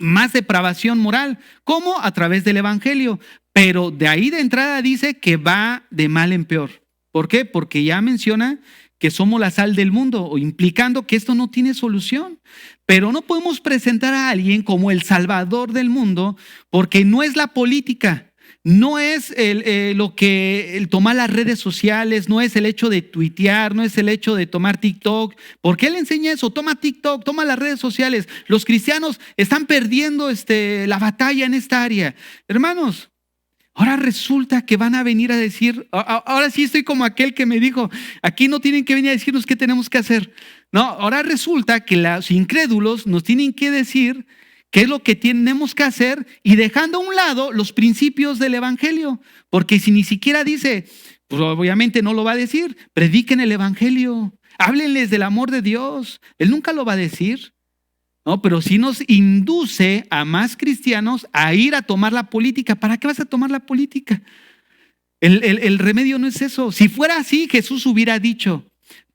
más depravación moral. ¿Cómo? A través del evangelio. Pero de ahí de entrada dice que va de mal en peor. ¿Por qué? Porque ya menciona que somos la sal del mundo, o implicando que esto no tiene solución. Pero no podemos presentar a alguien como el salvador del mundo, porque no es la política, no es el tomar las redes sociales, no es el hecho de tuitear, no es el hecho de tomar TikTok. ¿Por qué le enseña eso? Toma TikTok, toma las redes sociales. Los cristianos están perdiendo la batalla en esta área. Hermanos, ahora resulta que van a venir a decir, ahora sí estoy como aquel que me dijo, aquí no tienen que venir a decirnos qué tenemos que hacer. No, ahora resulta que los incrédulos nos tienen que decir qué es lo que tenemos que hacer, y dejando a un lado los principios del evangelio. Porque si ni siquiera dice, pues obviamente no lo va a decir, prediquen el evangelio, háblenles del amor de Dios. Él nunca lo va a decir. No, pero sí nos induce a más cristianos a ir a tomar la política. ¿Para qué vas a tomar la política? El remedio no es eso. Si fuera así, Jesús hubiera dicho,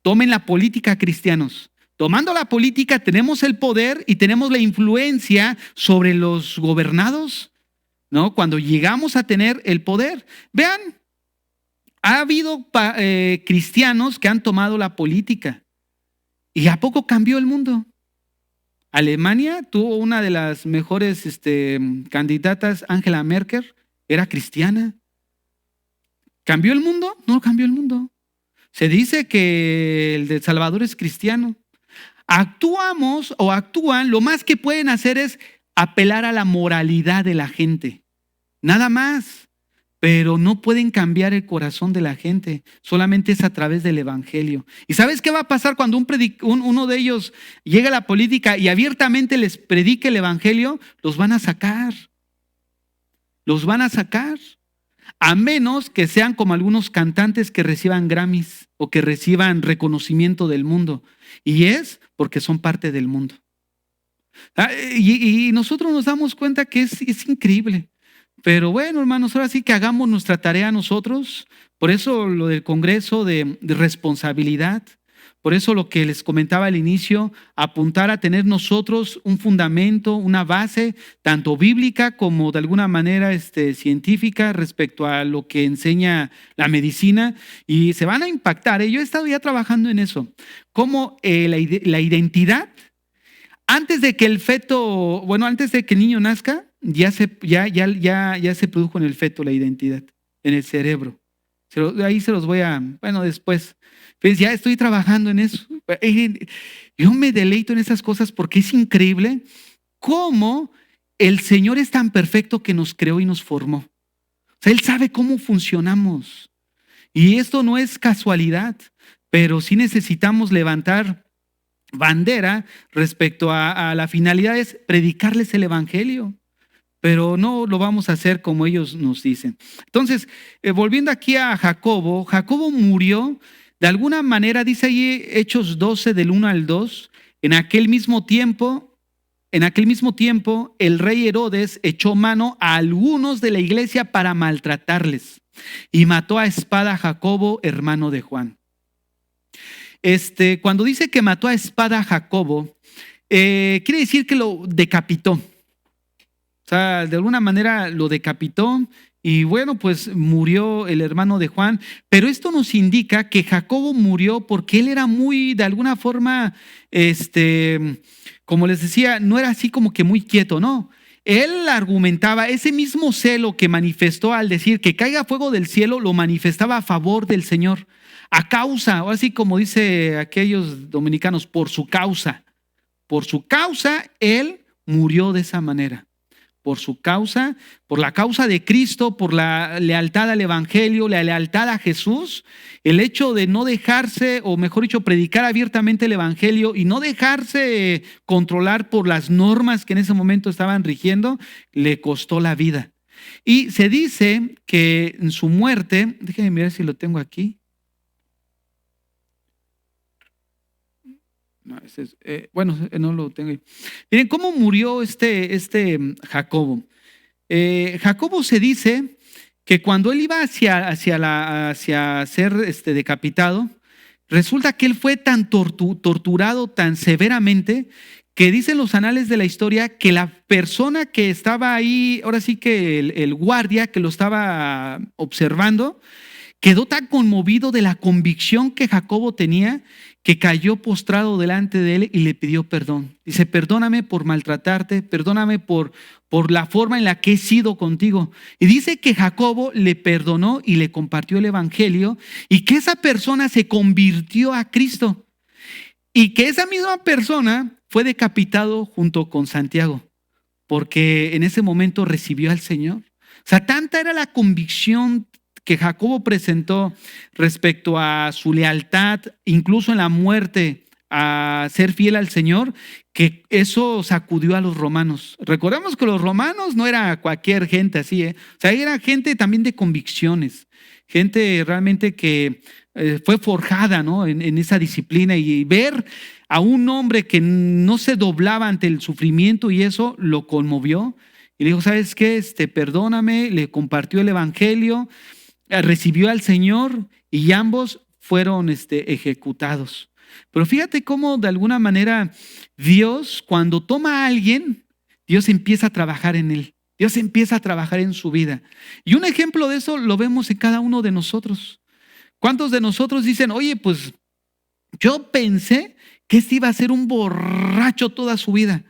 tomen la política, cristianos. Tomando la política tenemos el poder y tenemos la influencia sobre los gobernados, ¿no? Cuando llegamos a tener el poder. Vean, ha habido cristianos que han tomado la política. ¿Y a poco cambió el mundo? Alemania tuvo una de las mejores candidatas, Angela Merkel, era cristiana. ¿Cambió el mundo? No cambió el mundo. Se dice que el de Salvador es cristiano. Actuamos o actúan, lo más que pueden hacer es apelar a la moralidad de la gente. Nada más. Pero no pueden cambiar el corazón de la gente, solamente es a través del evangelio. ¿Y sabes qué va a pasar cuando uno de ellos llega a la política y abiertamente les predique el evangelio? Los van a sacar. Los van a sacar. A menos que sean como algunos cantantes que reciban Grammys o que reciban reconocimiento del mundo. Y es porque son parte del mundo. Y nosotros nos damos cuenta que es increíble. Pero bueno, hermanos, ahora sí que hagamos nuestra tarea nosotros. Por eso lo del Congreso de responsabilidad. Por eso lo que les comentaba al inicio, apuntar a tener nosotros un fundamento, una base, tanto bíblica como de alguna manera científica respecto a lo que enseña la medicina. Y se van a impactar. Yo he estado ya trabajando en eso. Como la identidad, antes de que el feto, antes de que el niño nazca, ya se produjo en el feto la identidad, en el cerebro. Ahí se los voy a, después. Pues ya estoy trabajando en eso. Yo me deleito en esas cosas porque es increíble cómo el Señor es tan perfecto que nos creó y nos formó. O sea, Él sabe cómo funcionamos. Y esto no es casualidad, pero sí necesitamos levantar bandera respecto a la finalidad, es predicarles el evangelio. Pero no lo vamos a hacer como ellos nos dicen. Entonces, volviendo aquí a Jacobo, Jacobo murió, de alguna manera, dice ahí Hechos 12 del 1 al 2, en aquel mismo tiempo, el rey Herodes echó mano a algunos de la iglesia para maltratarles y mató a espada a Jacobo, hermano de Juan. Cuando dice que mató a espada a Jacobo, quiere decir que lo decapitó. O sea, de alguna manera lo decapitó y pues murió el hermano de Juan. Pero esto nos indica que Jacobo murió porque él era muy, de alguna forma, como les decía, no era así como que muy quieto, no. Él argumentaba, ese mismo celo que manifestó al decir que caiga fuego del cielo, lo manifestaba a favor del Señor. A causa, o así como dice aquellos dominicanos, por su causa. Por su causa, él murió de esa manera. Por su causa, por la causa de Cristo, por la lealtad al evangelio, la lealtad a Jesús, el hecho de no dejarse, o mejor dicho, predicar abiertamente el evangelio y no dejarse controlar por las normas que en ese momento estaban rigiendo, le costó la vida. Y se dice que en su muerte, déjenme mirar si lo tengo aquí. No, no lo tengo ahí. Miren cómo murió este Jacobo. Jacobo se dice que cuando él iba hacia ser decapitado, resulta que él fue tan torturado tan severamente que dicen los anales de la historia que la persona que estaba ahí, ahora sí que el guardia que lo estaba observando, quedó tan conmovido de la convicción que Jacobo tenía que cayó postrado delante de él y le pidió perdón. Dice, perdóname por maltratarte, perdóname por la forma en la que he sido contigo. Y dice que Jacobo le perdonó y le compartió el evangelio y que esa persona se convirtió a Cristo y que esa misma persona fue decapitado junto con Santiago porque en ese momento recibió al Señor. O sea, tanta era la convicción que Jacobo presentó respecto a su lealtad, incluso en la muerte, a ser fiel al Señor, que eso sacudió a los romanos. Recordemos que los romanos no era cualquier gente así, O sea, era gente también de convicciones, gente realmente que fue forjada, ¿no? en esa disciplina, y ver a un hombre que no se doblaba ante el sufrimiento y eso lo conmovió. Y le dijo, ¿sabes qué? Perdóname, le compartió el evangelio, recibió al Señor y ambos fueron ejecutados. Pero fíjate cómo de alguna manera Dios, cuando toma a alguien, Dios empieza a trabajar en él. Dios empieza a trabajar en su vida. Y un ejemplo de eso lo vemos en cada uno de nosotros. ¿Cuántos de nosotros dicen, oye, pues yo pensé que iba a ser un borracho toda su vida?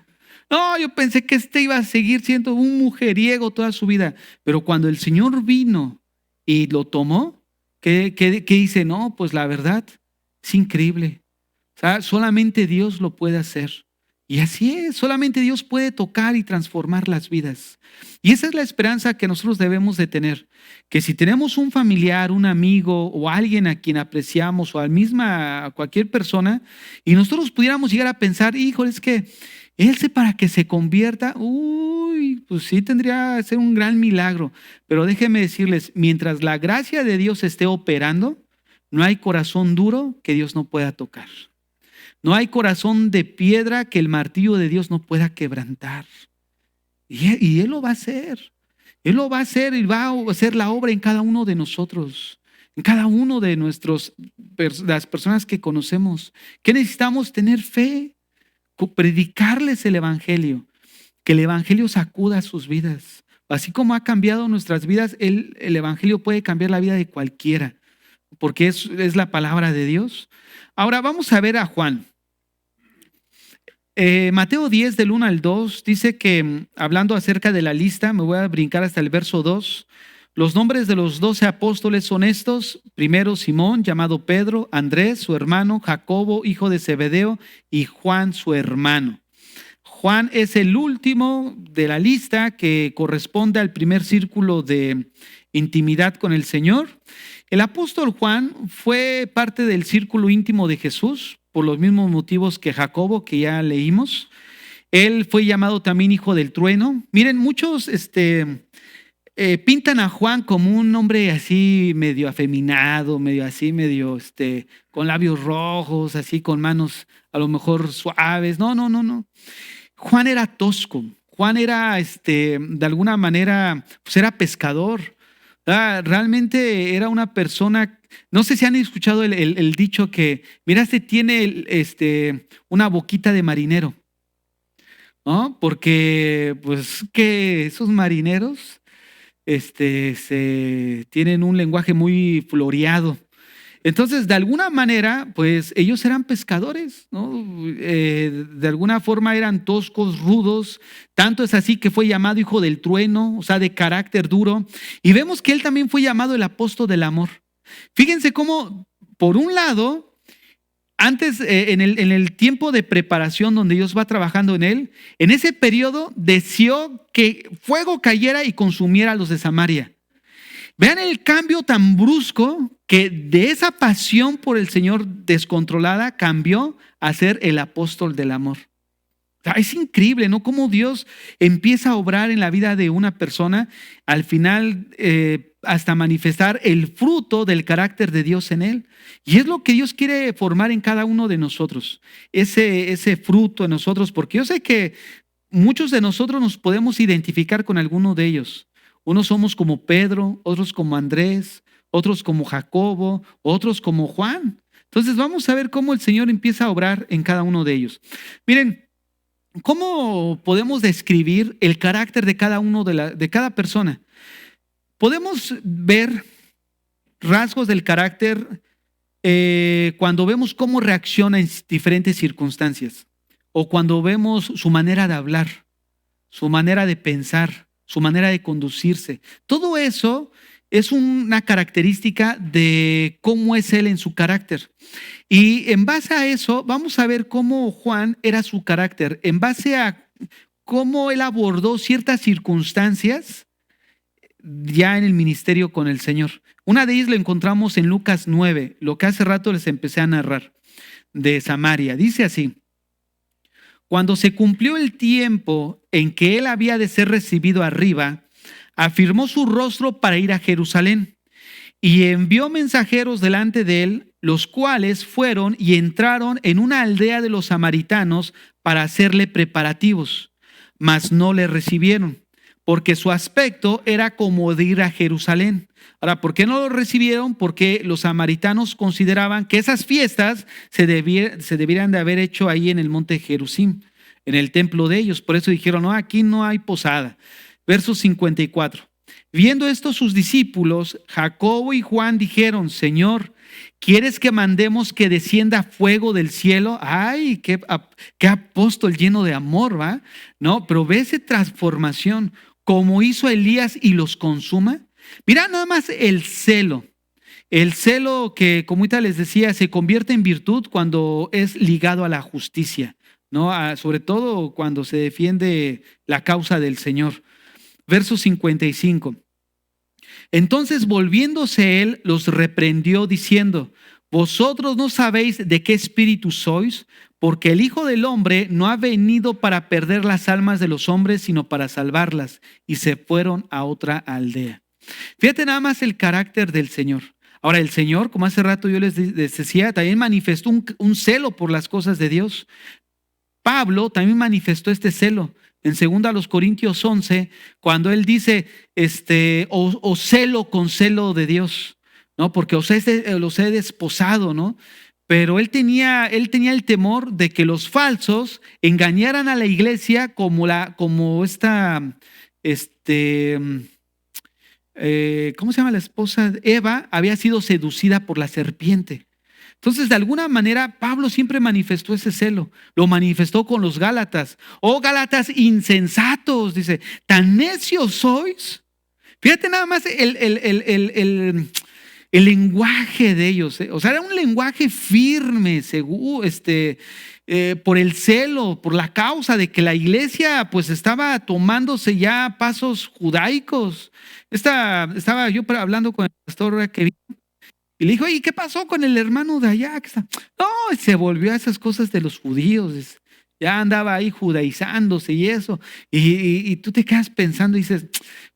No, yo pensé que iba a seguir siendo un mujeriego toda su vida. Pero cuando el Señor vino y lo tomó, ¿qué dice? No, pues la verdad es increíble. O sea, solamente Dios lo puede hacer. Y así es, solamente Dios puede tocar y transformar las vidas. Y esa es la esperanza que nosotros debemos de tener. Que si tenemos un familiar, un amigo o alguien a quien apreciamos o a cualquier persona, y nosotros pudiéramos llegar a pensar, híjole, es que él para que se convierta, pues sí tendría que ser un gran milagro. Pero déjenme decirles, mientras la gracia de Dios esté operando, no hay corazón duro que Dios no pueda tocar. No hay corazón de piedra que el martillo de Dios no pueda quebrantar. Y Él lo va a hacer. Él lo va a hacer y va a hacer la obra en cada uno de nosotros, en cada uno de las personas que conocemos. ¿Qué necesitamos? Tener fe, predicarles el evangelio, que el evangelio sacuda sus vidas. Así como ha cambiado nuestras vidas, el evangelio puede cambiar la vida de cualquiera, porque es la palabra de Dios. Ahora vamos a ver a Juan. Mateo 10 del 1 al 2 dice que, hablando acerca de la lista, me voy a brincar hasta el verso 2. Los nombres de los 12 apóstoles son estos: primero Simón, llamado Pedro; Andrés, su hermano; Jacobo, hijo de Zebedeo; y Juan, su hermano. Juan es el último de la lista, que corresponde al primer círculo de intimidad con el Señor. El apóstol Juan fue parte del círculo íntimo de Jesús por los mismos motivos que Jacobo, que ya leímos. Él fue llamado también hijo del trueno. Miren, muchos pintan a Juan como un hombre así medio afeminado, medio con labios rojos, así con manos a lo mejor suaves. No. Juan era tosco. Juan era, de alguna manera, pues era pescador. Realmente era una persona. No sé si han escuchado el dicho que, mira, tiene una boquita de marinero, ¿no? Porque, pues, que esos marineros tienen un lenguaje muy floreado. Entonces, de alguna manera, pues ellos eran pescadores, ¿no? De alguna forma eran toscos, rudos. Tanto es así que fue llamado hijo del trueno, o sea, de carácter duro. Y vemos que él también fue llamado el apóstol del amor. Fíjense cómo, por un lado, antes, en el tiempo de preparación donde Dios va trabajando en él, en ese periodo deseó que fuego cayera y consumiera a los de Samaria. Vean el cambio tan brusco, que de esa pasión por el Señor descontrolada cambió a ser el apóstol del amor. O sea, es increíble, ¿no? Cómo Dios empieza a obrar en la vida de una persona, al final hasta manifestar el fruto del carácter de Dios en él. Y es lo que Dios quiere formar en cada uno de nosotros, ese fruto en nosotros, porque yo sé que muchos de nosotros nos podemos identificar con alguno de ellos. Unos somos como Pedro, otros como Andrés, otros como Jacobo, otros como Juan. Entonces vamos a ver cómo el Señor empieza a obrar en cada uno de ellos. Miren, ¿cómo podemos describir el carácter de cada uno de cada persona? Podemos ver rasgos del carácter cuando vemos cómo reacciona en diferentes circunstancias, o cuando vemos su manera de hablar, su manera de pensar, su manera de conducirse. Todo eso es una característica de cómo es él en su carácter. Y en base a eso, vamos a ver cómo Juan era su carácter, en base a cómo él abordó ciertas circunstancias ya en el ministerio con el Señor. Una de ellas lo encontramos en Lucas 9, lo que hace rato les empecé a narrar, de Samaria. Dice así: cuando se cumplió el tiempo en que él había de ser recibido arriba, afirmó su rostro para ir a Jerusalén y envió mensajeros delante de él, los cuales fueron y entraron en una aldea de los samaritanos para hacerle preparativos, mas no le recibieron, porque su aspecto era como de ir a Jerusalén. Ahora, ¿por qué no lo recibieron? Porque los samaritanos consideraban que esas fiestas se debieran de haber hecho ahí en el monte Gerizim, en el templo de ellos. Por eso dijeron, no, aquí no hay posada. Verso 54. Viendo esto sus discípulos, Jacobo y Juan dijeron: Señor, ¿quieres que mandemos que descienda fuego del cielo? Ay, qué apóstol lleno de amor, ¿va? No, pero ve esa transformación, como hizo Elías y los consuma. Mira nada más el celo que, como ahorita les decía, se convierte en virtud cuando es ligado a la justicia, ¿no? Sobre todo cuando se defiende la causa del Señor. Verso 55. Entonces, volviéndose él, los reprendió diciendo: vosotros no sabéis de qué espíritu sois, porque el Hijo del Hombre no ha venido para perder las almas de los hombres, sino para salvarlas. Y se fueron a otra aldea. Fíjate nada más el carácter del Señor. Ahora, el Señor, como hace rato yo les decía, también manifestó un celo por las cosas de Dios. Pablo también manifestó este celo. En 2 Corintios 11, cuando él dice, os celo con celo de Dios, ¿no? Porque los he desposado, ¿no? Pero él tenía el temor de que los falsos engañaran a la iglesia como esta, ¿cómo se llama la esposa? Eva había sido seducida por la serpiente. Entonces, de alguna manera, Pablo siempre manifestó ese celo. Lo manifestó con los Gálatas. Oh, Gálatas insensatos, dice, ¿tan necios sois? Fíjate nada más el lenguaje de ellos. O sea, era un lenguaje firme, seguro, por el celo, por la causa de que la iglesia pues estaba tomándose ya pasos judaicos. Estaba yo hablando con el pastor que y le dijo: ¿y qué pasó con el hermano de allá? No, se volvió a esas cosas de los judíos. Ya andaba ahí judaizándose y eso. Y tú te quedas pensando y dices,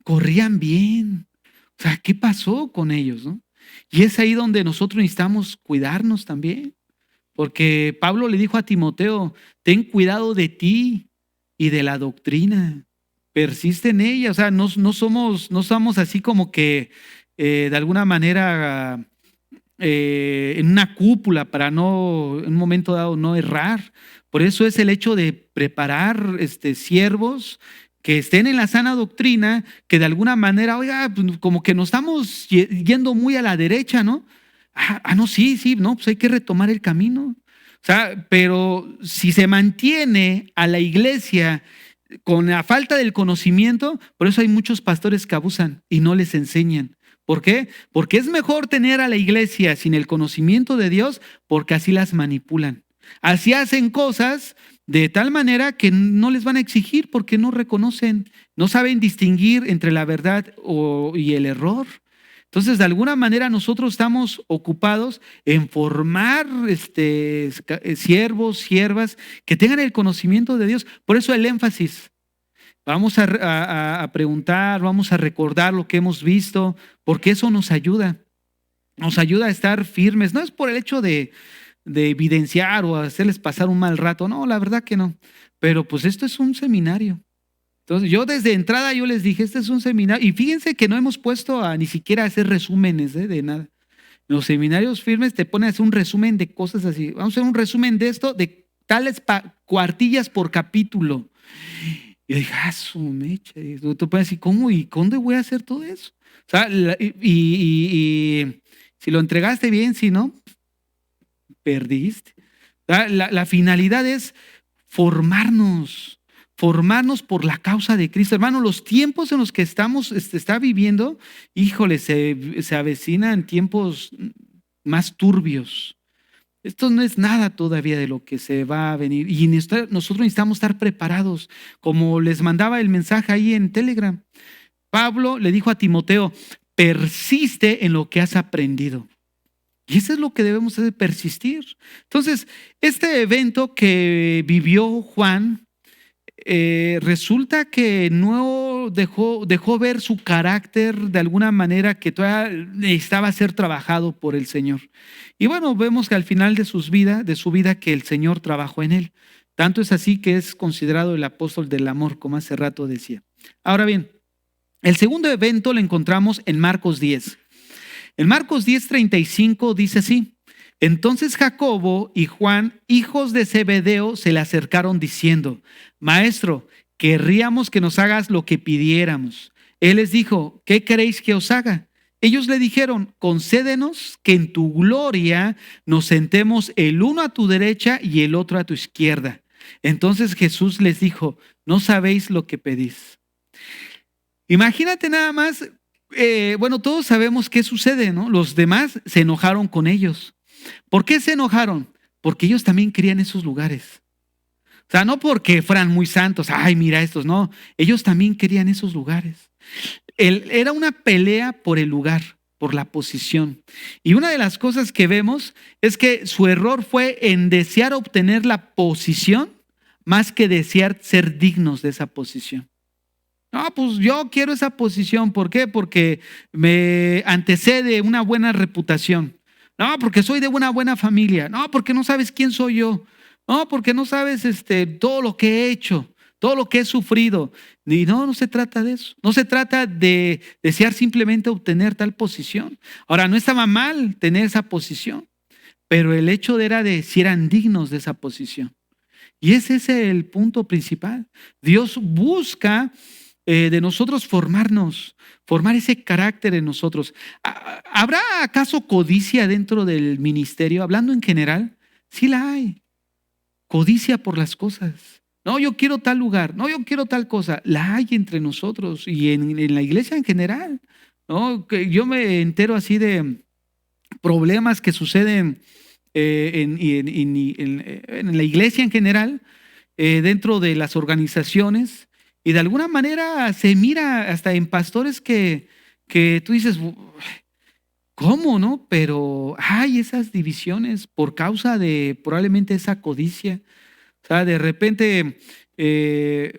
corrían bien. O sea, ¿qué pasó con ellos, no? Y es ahí donde nosotros necesitamos cuidarnos también. Porque Pablo le dijo a Timoteo: ten cuidado de ti y de la doctrina. Persiste en ella. O sea, no somos así como que de alguna manera en una cúpula para en un momento dado no errar. Por eso es el hecho de preparar siervos que estén en la sana doctrina, que de alguna manera, oiga, pues como que nos estamos yendo muy a la derecha, ¿no? No, sí, no, pues hay que retomar el camino. O sea, pero si se mantiene a la iglesia con la falta del conocimiento, por eso hay muchos pastores que abusan y no les enseñan. ¿Por qué? Porque es mejor tener a la iglesia sin el conocimiento de Dios, porque así las manipulan. Así hacen cosas de tal manera que no les van a exigir porque no reconocen, no saben distinguir entre la verdad y el error. Entonces, de alguna manera nosotros estamos ocupados en formar siervos, siervas que tengan el conocimiento de Dios. Por eso el énfasis. Vamos a preguntar, vamos a recordar lo que hemos visto, porque eso nos ayuda. Nos ayuda a estar firmes. No es por el hecho de evidenciar o hacerles pasar un mal rato. No, la verdad que no. Pero pues esto es un seminario. Entonces yo desde entrada yo les dije, este es un seminario. Y fíjense que no hemos puesto a ni siquiera a hacer resúmenes de nada. Los seminarios firmes te ponen a hacer un resumen de cosas así. Vamos a hacer un resumen de esto, de tales cuartillas por capítulo. Y yo dije, su mecha. Y tú puedes decir, ¿cómo y dónde voy a hacer todo eso? O sea, y si lo entregaste bien, si no, perdiste. La finalidad es formarnos por la causa de Cristo. Hermano, los tiempos en los que está viviendo, híjole, se avecinan tiempos más turbios. Esto no es nada todavía de lo que se va a venir. Y nosotros necesitamos estar preparados, como les mandaba el mensaje ahí en Telegram. Pablo le dijo a Timoteo, persiste en lo que has aprendido. Y eso es lo que debemos hacer, persistir. Entonces, este evento que vivió Juan, resulta que no dejó ver su carácter de alguna manera que todavía necesitaba ser trabajado por el Señor. Y bueno, vemos que al final de su vida que el Señor trabajó en él. Tanto es así que es considerado el apóstol del amor, como hace rato decía. Ahora bien, el segundo evento lo encontramos en Marcos 10. En Marcos 10:35 dice así: entonces Jacobo y Juan, hijos de Zebedeo, se le acercaron diciendo, Maestro, querríamos que nos hagas lo que pidiéramos. Él les dijo, ¿qué queréis que os haga? Ellos le dijeron, concédenos que en tu gloria nos sentemos el uno a tu derecha y el otro a tu izquierda. Entonces Jesús les dijo, no sabéis lo que pedís. Imagínate nada más, bueno, todos sabemos qué sucede, ¿no? Los demás se enojaron con ellos. ¿Por qué se enojaron? Porque ellos también querían esos lugares. O sea, no porque fueran muy santos, ay, mira estos, no. Ellos también querían esos lugares. Era una pelea por el lugar, por la posición. Y una de las cosas que vemos es que su error fue en desear obtener la posición más que desear ser dignos de esa posición. No, pues yo quiero esa posición. ¿Por qué? Porque me antecede una buena reputación. No, porque soy de una buena familia. No, porque no sabes quién soy yo. No, porque no sabes todo lo que he hecho, todo lo que he sufrido. Y no se trata de eso. No se trata de desear simplemente obtener tal posición. Ahora, no estaba mal tener esa posición, pero el hecho era de si eran dignos de esa posición. Y ese es el punto principal. Dios busca de nosotros formar ese carácter en nosotros. ¿Habrá acaso codicia dentro del ministerio? Hablando en general, sí la hay. Codicia por las cosas. No, yo quiero tal lugar. No, yo quiero tal cosa. La hay entre nosotros y en la iglesia en general. ¿No? Que yo me entero así de problemas que suceden en la iglesia en general, dentro de las organizaciones. Y de alguna manera se mira hasta en pastores que tú dices, ¿cómo, no? Pero hay esas divisiones por causa de probablemente esa codicia. O sea, de repente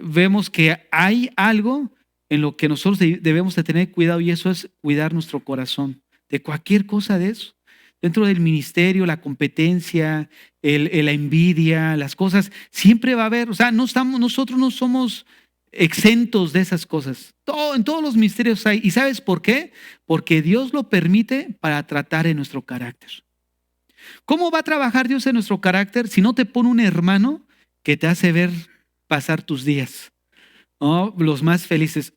vemos que hay algo en lo que nosotros debemos de tener cuidado, y eso es cuidar nuestro corazón de cualquier cosa de eso. Dentro del ministerio, la competencia, la envidia, las cosas, siempre va a haber. O sea, nosotros no somos exentos de esas cosas. En todos los misterios hay. ¿Y sabes por qué? Porque Dios lo permite para tratar en nuestro carácter. ¿Cómo va a trabajar Dios en nuestro carácter si no te pone un hermano que te hace ver pasar tus días, ¿no? Los más felices?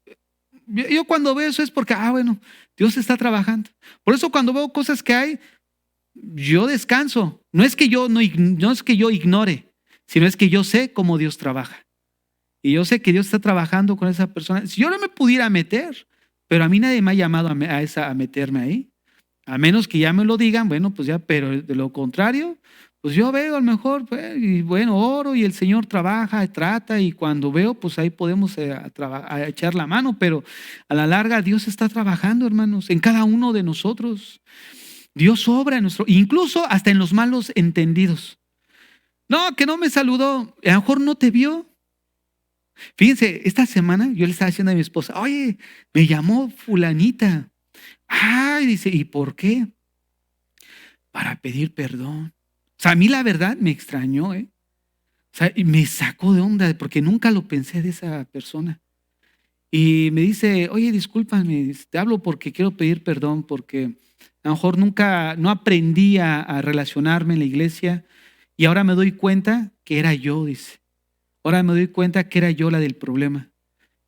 Yo cuando veo eso es porque, bueno, Dios está trabajando. Por eso cuando veo cosas que hay, yo descanso. No es que yo ignore, sino es que yo sé cómo Dios trabaja. Y yo sé que Dios está trabajando con esa persona. Si yo no me pudiera meter, pero a mí nadie me ha llamado a meterme ahí. A menos que ya me lo digan, bueno, pues ya, pero de lo contrario, pues yo veo a lo mejor, pues, y bueno, oro y el Señor trabaja, trata, y cuando veo, pues ahí podemos a echar la mano, pero a la larga Dios está trabajando, hermanos, en cada uno de nosotros. Dios obra en incluso hasta en los malos entendidos. No, que no me saludó, a lo mejor no te vio. Fíjense, esta semana yo le estaba diciendo a mi esposa, oye, me llamó fulanita. Ay, dice, ¿y por qué? Para pedir perdón. O sea, a mí la verdad me extrañó, ¿eh? O sea, y me sacó de onda porque nunca lo pensé de esa persona. Y me dice, oye, discúlpame, te hablo porque quiero pedir perdón, porque a lo mejor nunca, no aprendí a relacionarme en la iglesia y ahora me doy cuenta que era yo, dice. Ahora me doy cuenta que era yo la del problema.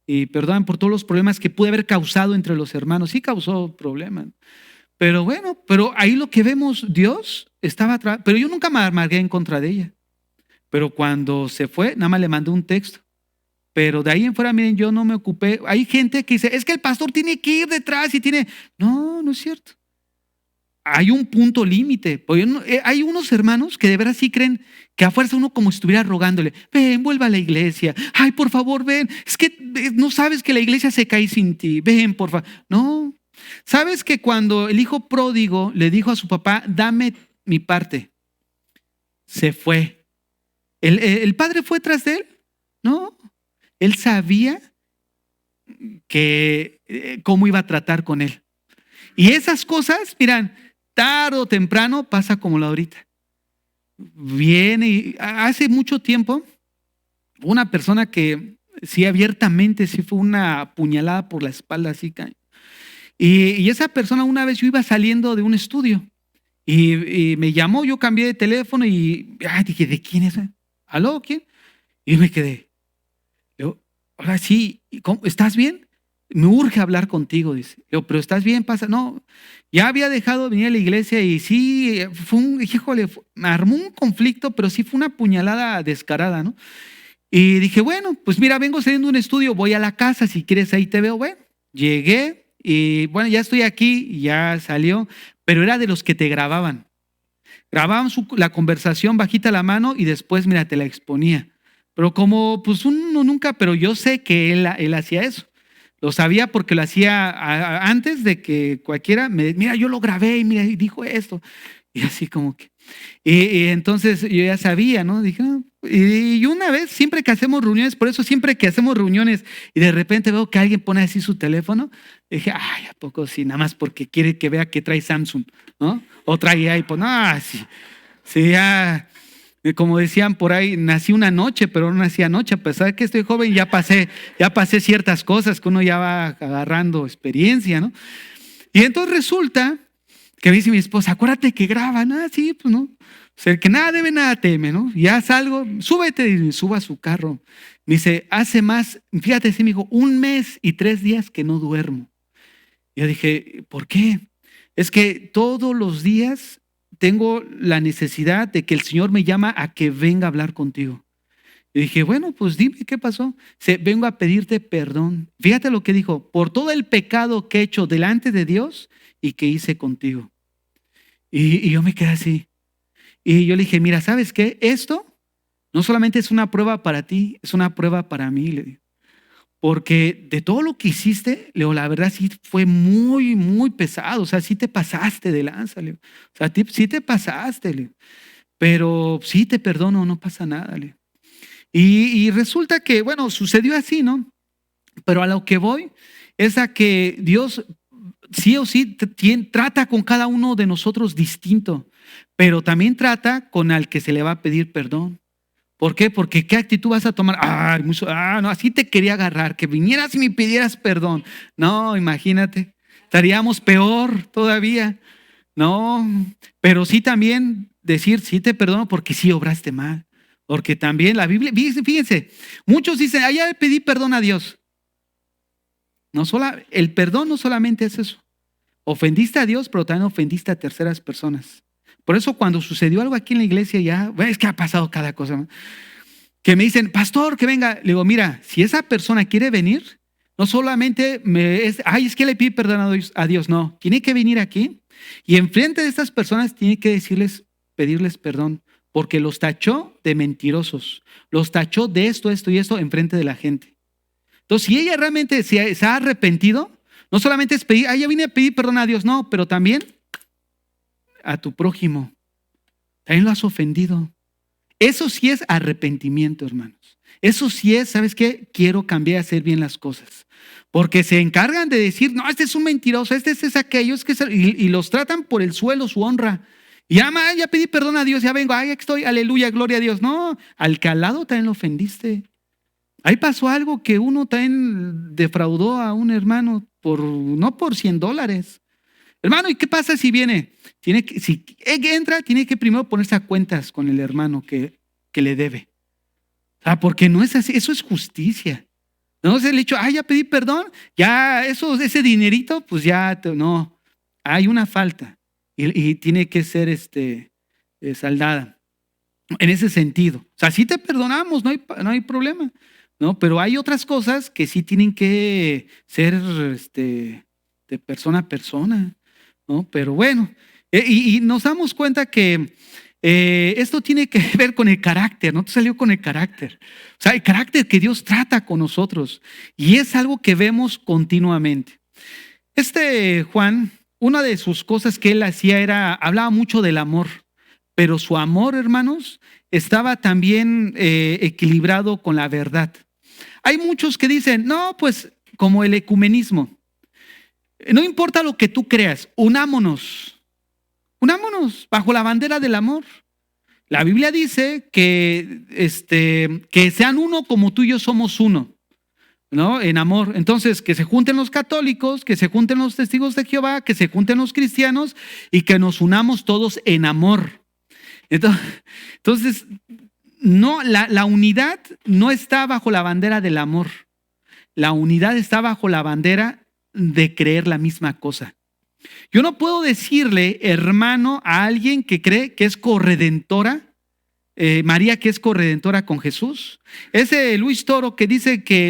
Y perdón por todos los problemas que pude haber causado entre los hermanos. Sí causó problemas. Pero bueno, pero ahí lo que vemos, Dios estaba atrás. Pero yo nunca me amargué en contra de ella. Pero cuando se fue, nada más le mandé un texto. Pero de ahí en fuera, miren, yo no me ocupé. Hay gente que dice, es que el pastor tiene que ir detrás y tiene... No, no es cierto. Hay un punto límite. Hay unos hermanos que de verdad sí creen que a fuerza uno como si estuviera rogándole, ven, vuelva a la iglesia. Ay, por favor, ven. Es que no sabes que la iglesia se cae sin ti. Ven, por favor. No. ¿Sabes que cuando el hijo pródigo le dijo a su papá, dame mi parte? Se fue. ¿El padre fue tras de él? No. Él sabía que cómo iba a tratar con él. Y esas cosas, miran, tarde o temprano pasa como la ahorita. Viene y hace mucho tiempo, una persona que sí abiertamente, sí fue una puñalada por la espalda, así. Y esa persona una vez yo iba saliendo de un estudio y me llamó, yo cambié de teléfono y dije, ¿de quién es? ¿Aló? ¿Quién? Y yo me quedé. Yo, ahora sí, ¿estás bien? Me urge hablar contigo, dice. Yo, pero ¿estás bien? Pasa. No, ya había dejado de venir a la iglesia y sí, me armó un conflicto, pero sí fue una puñalada descarada, ¿no? Y dije, bueno, pues mira, vengo saliendo de un estudio, voy a la casa, si quieres ahí te veo. Bueno, llegué y bueno, ya estoy aquí, ya salió, pero era de los que te grababan. Grababan la conversación bajita la mano y después, mira, te la exponía. Pero como, pues uno nunca, pero yo sé que él hacía eso. Lo sabía porque lo hacía antes de que cualquiera mira, yo lo grabé y mira, y dijo esto. Y así como que. Y entonces yo ya sabía, ¿no? Dije, no. Y una vez, siempre que hacemos reuniones, por eso siempre que hacemos reuniones y de repente veo que alguien pone así su teléfono, dije, ay, ¿a poco sí? Nada más porque quiere que vea que trae Samsung, ¿no? O trae iPhone. Ah, sí. Sí, ya. Como decían por ahí, nací una noche, pero no nací anoche. A pesar de que estoy joven, ya pasé ciertas cosas que uno ya va agarrando experiencia, ¿no? Y entonces resulta que me dice mi esposa, acuérdate que graban. Ah, sí, pues no. O sea, el que nada debe, nada teme, ¿no? Ya salgo, súbete y me subo a su carro. Me dice, hace más, fíjate, sí, me dijo, 1 mes y 3 días que no duermo. Yo dije, ¿por qué? Es que todos los días tengo la necesidad de que el Señor me llama a que venga a hablar contigo. Y dije, bueno, pues dime qué pasó. Vengo a pedirte perdón. Fíjate lo que dijo, por todo el pecado que he hecho delante de Dios y que hice contigo. Y yo me quedé así. Y yo le dije, mira, ¿sabes qué? Esto no solamente es una prueba para ti, es una prueba para mí, le digo. Porque de todo lo que hiciste, Leo, la verdad sí fue muy, muy pesado. O sea, sí te pasaste de lanza, Leo. O sea, sí te pasaste, Leo. Pero sí te perdono, no pasa nada, Leo. Y resulta que, bueno, sucedió así, ¿no? Pero a lo que voy es a que Dios sí o sí trata con cada uno de nosotros distinto, pero también trata con al que se le va a pedir perdón. ¿Por qué? Porque ¿qué actitud vas a tomar? No, así te quería agarrar, que vinieras y me pidieras perdón. No, imagínate, estaríamos peor todavía. No, pero sí también decir, sí te perdono porque sí obraste mal. Porque también la Biblia, fíjense, muchos dicen, ya le pedí perdón a Dios. El perdón no solamente es eso. Ofendiste a Dios, pero también ofendiste a terceras personas. Por eso cuando sucedió algo aquí en la iglesia ya, es que ha pasado cada cosa, ¿no? Que me dicen, pastor, que venga. Le digo, mira, si esa persona quiere venir, no solamente es que le pide perdón a Dios, no. Tiene que venir aquí y enfrente de estas personas tiene que pedirles perdón porque los tachó de mentirosos, los tachó de esto, esto y esto enfrente de la gente. Entonces, si ella realmente se ha arrepentido, no solamente es pedir, ya vine a pedir perdón a Dios, no, pero también a tu prójimo. También lo has ofendido. Eso sí es arrepentimiento, hermanos. Eso sí es, ¿sabes qué? Quiero cambiar a hacer bien las cosas. Porque se encargan de decir, no, este es un mentiroso, este es aquello, y los tratan por el suelo, su honra. Y ya pedí perdón a Dios, ya vengo, aquí estoy, aleluya, gloria a Dios. No, al que al lado también lo ofendiste. Ahí pasó algo que uno también defraudó a un hermano no por $100. Hermano, ¿y qué pasa si viene? Si entra, tiene que primero ponerse a cuentas con el hermano que le debe. Porque no es así, eso es justicia. No es el hecho, ya pedí perdón, ya ese dinerito, pues ya, no, hay una falta y tiene que ser saldada. En ese sentido. O sea, sí te perdonamos, no hay problema, ¿no? Pero hay otras cosas que sí tienen que ser de persona a persona, ¿no? Pero bueno, y nos damos cuenta que esto tiene que ver con el carácter, ¿no? Te salió con el carácter. O sea, el carácter que Dios trata con nosotros. Y es algo que vemos continuamente. Juan, una de sus cosas que él hacía hablaba mucho del amor. Pero su amor, hermanos, estaba también equilibrado con la verdad. Hay muchos que dicen, no, pues como el ecumenismo. No importa lo que tú creas, unámonos bajo la bandera del amor. La Biblia dice que sean uno como tú y yo somos uno, ¿no? En amor. Entonces, que se junten los católicos, que se junten los testigos de Jehová, que se junten los cristianos y que nos unamos todos en amor. Entonces, no, la unidad no está bajo la bandera del amor. La unidad está bajo la bandera de creer la misma cosa. Yo no puedo decirle hermano a alguien que cree que es corredentora, María que es corredentora con Jesús. Ese Luis Toro que dice que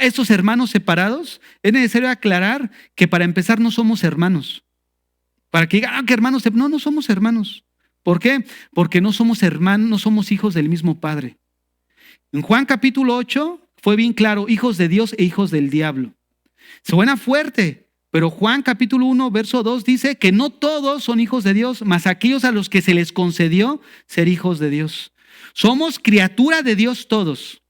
estos hermanos separados, es necesario aclarar que para empezar no somos hermanos. Para que digan, que hermanos, no somos hermanos. ¿Por qué? Porque no somos hermanos, no somos hijos del mismo Padre. En Juan capítulo 8 fue bien claro, hijos de Dios e hijos del diablo. Suena fuerte, pero Juan capítulo 1 verso 2 dice que no todos son hijos de Dios, mas aquellos a los que se les concedió ser hijos de Dios. Somos criatura de Dios todos.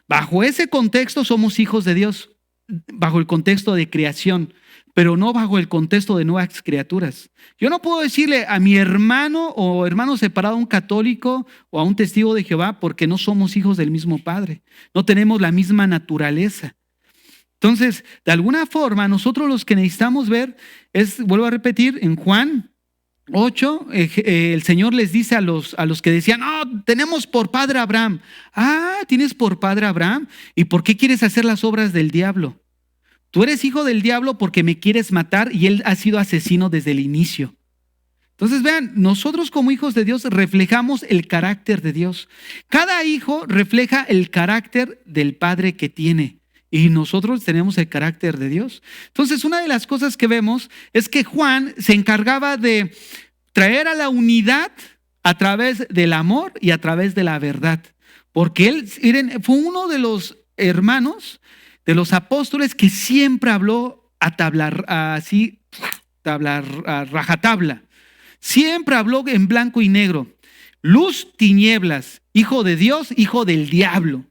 Bajo ese contexto somos hijos de Dios, bajo el contexto de creación, pero no bajo el contexto de nuevas criaturas. Yo no puedo decirle a mi hermano o hermano separado, a un católico o a un testigo de Jehová, porque no somos hijos del mismo Padre, no tenemos la misma naturaleza. Entonces, de alguna forma, nosotros los que necesitamos ver vuelvo a repetir, en Juan 8, el Señor les dice a los que decían, no, tenemos por padre a Abraham. ¿Tienes por padre a Abraham? ¿Y por qué quieres hacer las obras del diablo? Tú eres hijo del diablo porque me quieres matar y él ha sido asesino desde el inicio. Entonces vean, nosotros como hijos de Dios reflejamos el carácter de Dios. Cada hijo refleja el carácter del padre que tiene y nosotros tenemos el carácter de Dios. Entonces una de las cosas que vemos es que Juan se encargaba de traer a la unidad a través del amor y a través de la verdad. Porque él fue uno de los hermanos de los apóstoles que siempre habló a rajatabla. Siempre habló en blanco y negro. Luz, tinieblas, hijo de Dios, hijo del diablo.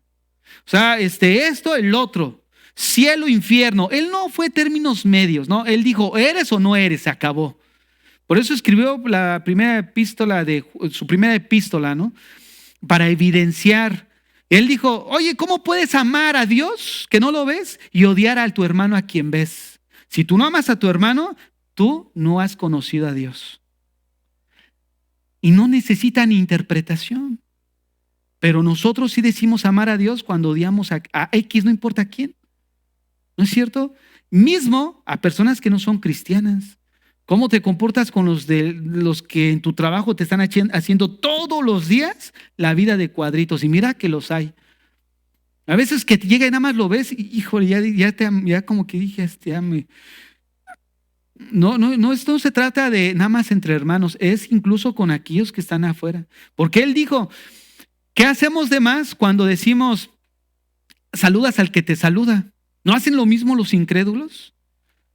O sea, esto, el otro. Cielo, infierno. Él no fue términos medios, ¿no? Él dijo, ¿eres o no eres? Se acabó. Por eso escribió su primera epístola, ¿no? Para evidenciar. Él dijo, oye, ¿cómo puedes amar a Dios que no lo ves y odiar a tu hermano a quien ves? Si tú no amas a tu hermano, tú no has conocido a Dios. Y no necesitan interpretación. Pero nosotros sí decimos amar a Dios cuando odiamos a X, no importa quién. ¿No es cierto? Mismo a personas que no son cristianas. ¿Cómo te comportas con los que en tu trabajo te están haciendo todos los días la vida de cuadritos? Y mira que los hay. A veces que te llega y nada más lo ves y híjole, ya como que dije, Esto no se trata de nada más entre hermanos, es incluso con aquellos que están afuera. Porque él dijo, ¿qué hacemos de más cuando decimos, saludas al que te saluda? ¿No hacen lo mismo los incrédulos?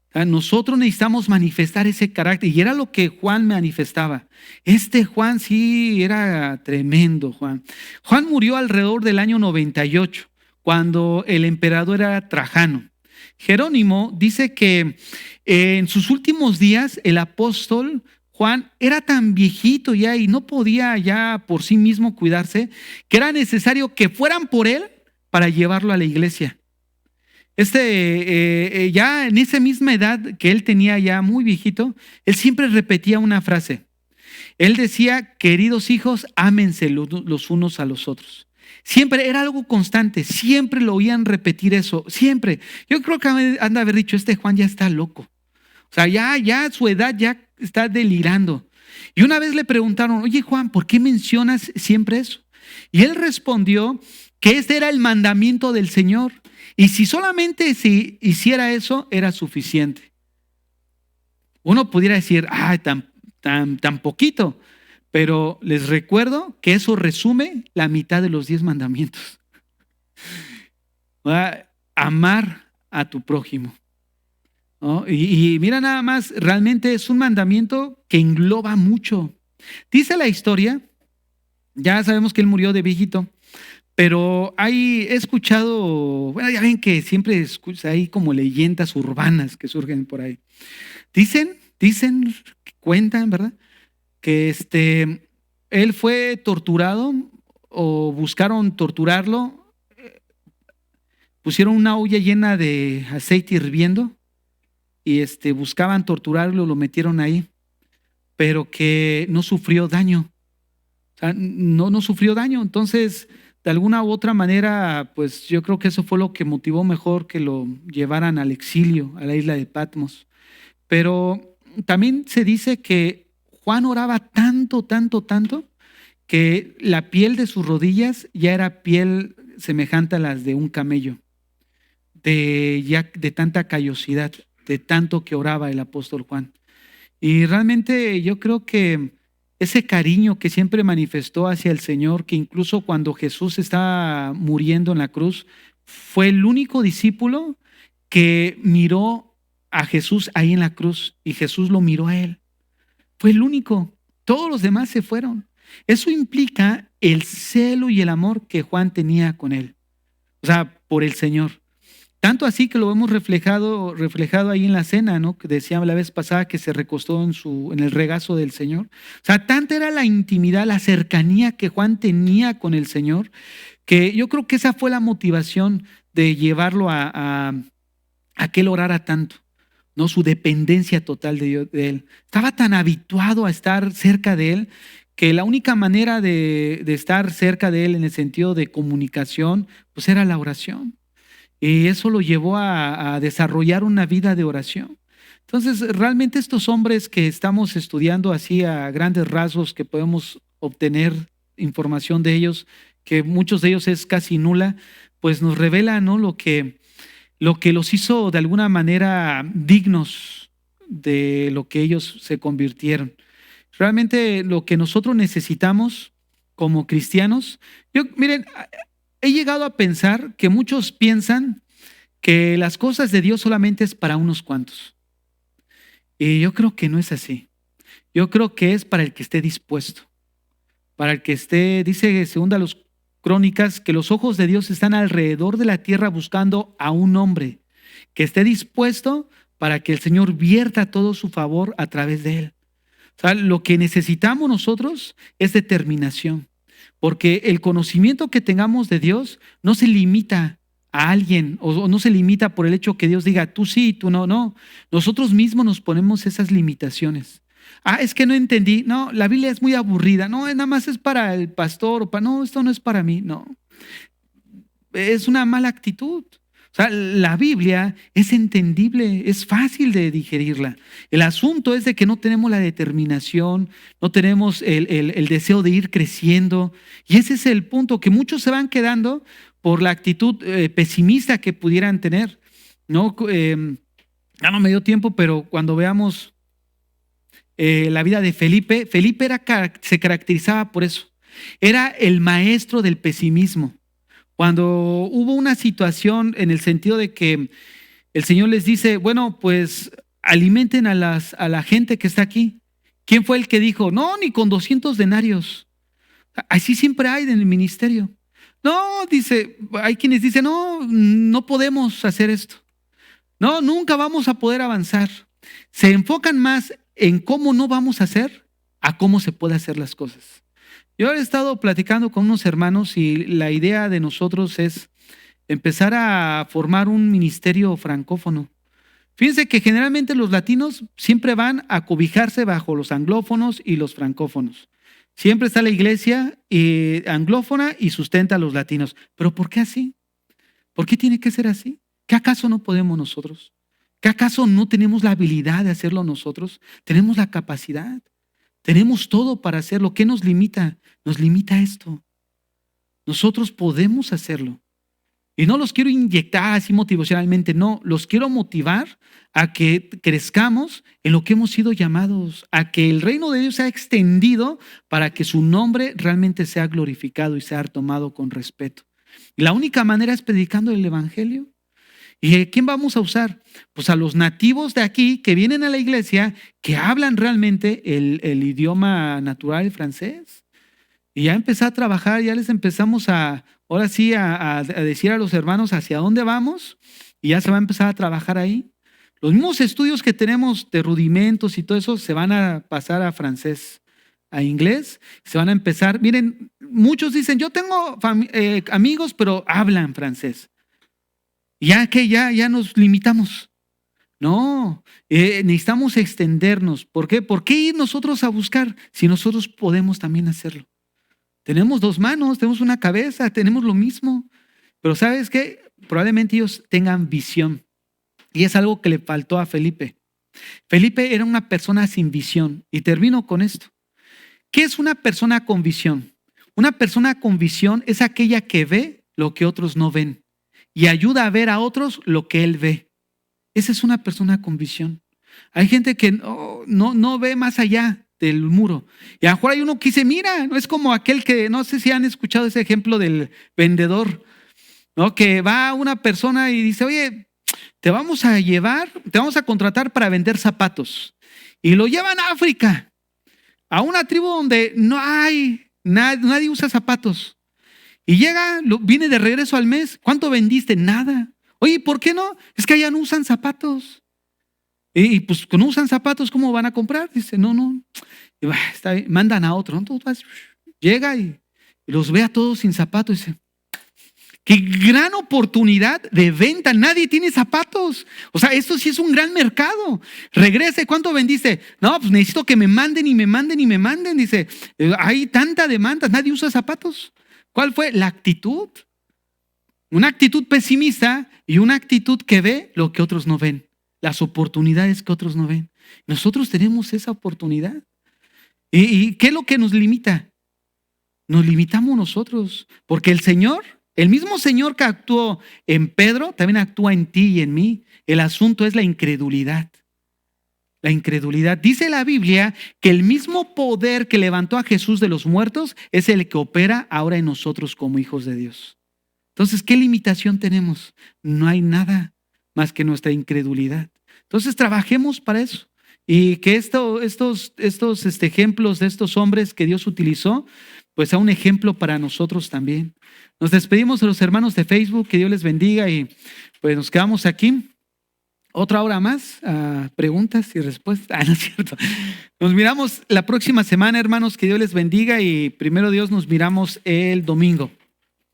O sea, nosotros necesitamos manifestar ese carácter. Y era lo que Juan manifestaba. Este Juan sí era tremendo, Juan. Juan murió alrededor del año 98, cuando el emperador era Trajano. Jerónimo dice que en sus últimos días el apóstol Juan era tan viejito ya y no podía ya por sí mismo cuidarse, que era necesario que fueran por él para llevarlo a la iglesia. Ya en esa misma edad que él tenía ya muy viejito, él siempre repetía una frase. Él decía, queridos hijos, ámense los unos a los otros. Siempre era algo constante, siempre lo oían repetir eso, siempre. Yo creo que han de haber dicho, este Juan ya está loco. O sea, ya a su edad ya está delirando. Y una vez le preguntaron, oye Juan, ¿por qué mencionas siempre eso? Y él respondió que este era el mandamiento del Señor. Y si solamente si hiciera eso, era suficiente. Uno pudiera decir, tan poquito. Pero les recuerdo que eso resume la mitad de los 10 mandamientos. Amar a tu prójimo, ¿no? Y mira nada más, realmente es un mandamiento que engloba mucho. Dice la historia, ya sabemos que él murió de viejito, pero he escuchado, bueno, ya ven que siempre hay como leyendas urbanas que surgen por ahí. Dicen, cuentan, ¿verdad? Que él fue torturado o buscaron torturarlo, pusieron una olla llena de aceite hirviendo y buscaban torturarlo, lo metieron ahí, pero que no sufrió daño. O sea, no sufrió daño. Entonces, de alguna u otra manera, pues yo creo que eso fue lo que motivó mejor que lo llevaran al exilio, a la isla de Patmos. Pero también se dice que Juan oraba tanto, que la piel de sus rodillas ya era piel semejante a las de un camello, de tanta callosidad, de tanto que oraba el apóstol Juan. Y realmente yo creo que ese cariño que siempre manifestó hacia el Señor, que incluso cuando Jesús estaba muriendo en la cruz, fue el único discípulo que miró a Jesús ahí en la cruz y Jesús lo miró a él. Fue el único. Todos los demás se fueron. Eso implica el celo y el amor que Juan tenía con él. O sea, por el Señor. Tanto así que lo hemos reflejado ahí en la cena, ¿no? Que decíamos la vez pasada que se recostó en el regazo del Señor. O sea, tanta era la intimidad, la cercanía que Juan tenía con el Señor, que yo creo que esa fue la motivación de llevarlo a que él orara tanto. ¿No? Su dependencia total de él. Estaba tan habituado a estar cerca de él que la única manera de estar cerca de él en el sentido de comunicación, pues era la oración. Y eso lo llevó a desarrollar una vida de oración. Entonces, realmente estos hombres que estamos estudiando así a grandes rasgos, que podemos obtener información de ellos, que muchos de ellos es casi nula, pues nos revela, ¿no? lo que los hizo de alguna manera dignos de lo que ellos se convirtieron. Realmente lo que nosotros necesitamos como cristianos, miren, he llegado a pensar que muchos piensan que las cosas de Dios solamente es para unos cuantos. Y yo creo que no es así. Yo creo que es para el que esté dispuesto. Para el que esté, dice según a los Crónicas, que los ojos de Dios están alrededor de la tierra buscando a un hombre que esté dispuesto para que el Señor vierta todo su favor a través de él. O sea, lo que necesitamos nosotros es determinación, porque el conocimiento que tengamos de Dios no se limita a alguien o no se limita por el hecho que Dios diga tú sí, tú no, no. Nosotros mismos nos ponemos esas limitaciones. Es que no entendí. No, la Biblia es muy aburrida. No, nada más es para el pastor. No, esto no es para mí. No. Es una mala actitud. O sea, la Biblia es entendible, es fácil de digerirla. El asunto es de que no tenemos la determinación, no tenemos el deseo de ir creciendo. Y ese es el punto, que muchos se van quedando por la actitud pesimista que pudieran tener, ¿no? Ya no me dio tiempo, pero cuando veamos la vida de Felipe, Felipe se caracterizaba por eso. Era el maestro del pesimismo. Cuando hubo una situación en el sentido de que el Señor les dice, bueno, pues alimenten a la gente que está aquí. ¿Quién fue el que dijo, no, ni con 200 denarios? Así siempre hay en el ministerio. No, dice, hay quienes dicen, no, no podemos hacer esto. No, nunca vamos a poder avanzar. Se enfocan más en cómo no vamos a hacer a cómo se puede hacer las cosas. Yo he estado platicando con unos hermanos y la idea de nosotros es empezar a formar un ministerio francófono. Fíjense que generalmente los latinos siempre van a cobijarse bajo los anglófonos y los francófonos. Siempre está la iglesia anglófona y sustenta a los latinos. ¿Pero por qué así? ¿Por qué tiene que ser así? ¿Qué acaso no podemos nosotros? ¿Qué acaso no tenemos la habilidad de hacerlo nosotros? Tenemos la capacidad. Tenemos todo para hacerlo. ¿Qué nos limita? Nos limita esto. Nosotros podemos hacerlo. Y no los quiero inyectar así motivacionalmente, no, los quiero motivar a que crezcamos en lo que hemos sido llamados, a que el reino de Dios sea extendido para que su nombre realmente sea glorificado y sea tomado con respeto. Y la única manera es predicando el evangelio. ¿Y a quién vamos a usar? Pues a los nativos de aquí que vienen a la iglesia, que hablan realmente el idioma natural, el francés. Y ya empecé a trabajar, ya les empezamos ahora sí a decir a los hermanos hacia dónde vamos y ya se va a empezar a trabajar ahí. Los mismos estudios que tenemos de rudimentos y todo eso se van a pasar a francés, a inglés, se van a empezar. Miren, muchos dicen, yo tengo amigos, pero hablan francés. Ya nos limitamos. No, necesitamos extendernos. ¿Por qué? ¿Por qué ir nosotros a buscar si nosotros podemos también hacerlo? Tenemos dos manos, tenemos una cabeza, tenemos lo mismo. Pero ¿sabes qué? Probablemente ellos tengan visión. Y es algo que le faltó a Felipe. Felipe era una persona sin visión. Y termino con esto. ¿Qué es una persona con visión? Una persona con visión es aquella que ve lo que otros no ven y ayuda a ver a otros lo que él ve. Esa es una persona con visión. Hay gente que no ve más allá del muro. Y a lo mejor hay uno que dice, mira, no es como aquel que, no sé si han escuchado ese ejemplo del vendedor, ¿no? Que va una persona y dice, oye, te vamos a contratar para vender zapatos. Y lo llevan a África, a una tribu donde no hay, nadie usa zapatos. Y viene de regreso al mes. ¿Cuánto vendiste? Nada. Oye, ¿por qué no? Es que allá no usan zapatos. Y pues no usan zapatos, ¿cómo van a comprar? Dice, no. Y está bien, mandan a otro. ¿No? Llega y los ve a todos sin zapatos. Dice, qué gran oportunidad de venta. Nadie tiene zapatos. O sea, esto sí es un gran mercado. Regrese, ¿cuánto vendiste? No, pues necesito que me manden y me manden y me manden. Dice, hay tanta demanda, nadie usa zapatos. ¿Cuál fue la actitud? Una actitud pesimista y una actitud que ve lo que otros no ven, las oportunidades que otros no ven. Nosotros tenemos esa oportunidad. ¿Y qué es lo que nos limita? Nos limitamos nosotros, porque el mismo Señor que actuó en Pedro, también actúa en ti y en mí. El asunto es la incredulidad. La incredulidad. Dice la Biblia que el mismo poder que levantó a Jesús de los muertos es el que opera ahora en nosotros como hijos de Dios. Entonces, ¿qué limitación tenemos? No hay nada más que nuestra incredulidad. Entonces, trabajemos para eso. Y que estos ejemplos de estos hombres que Dios utilizó, pues sea un ejemplo para nosotros también. Nos despedimos de los hermanos de Facebook, que Dios les bendiga y pues nos quedamos aquí. Otra hora más, preguntas y respuestas. No es cierto. Nos miramos la próxima semana, hermanos, que Dios les bendiga y primero Dios nos miramos el domingo.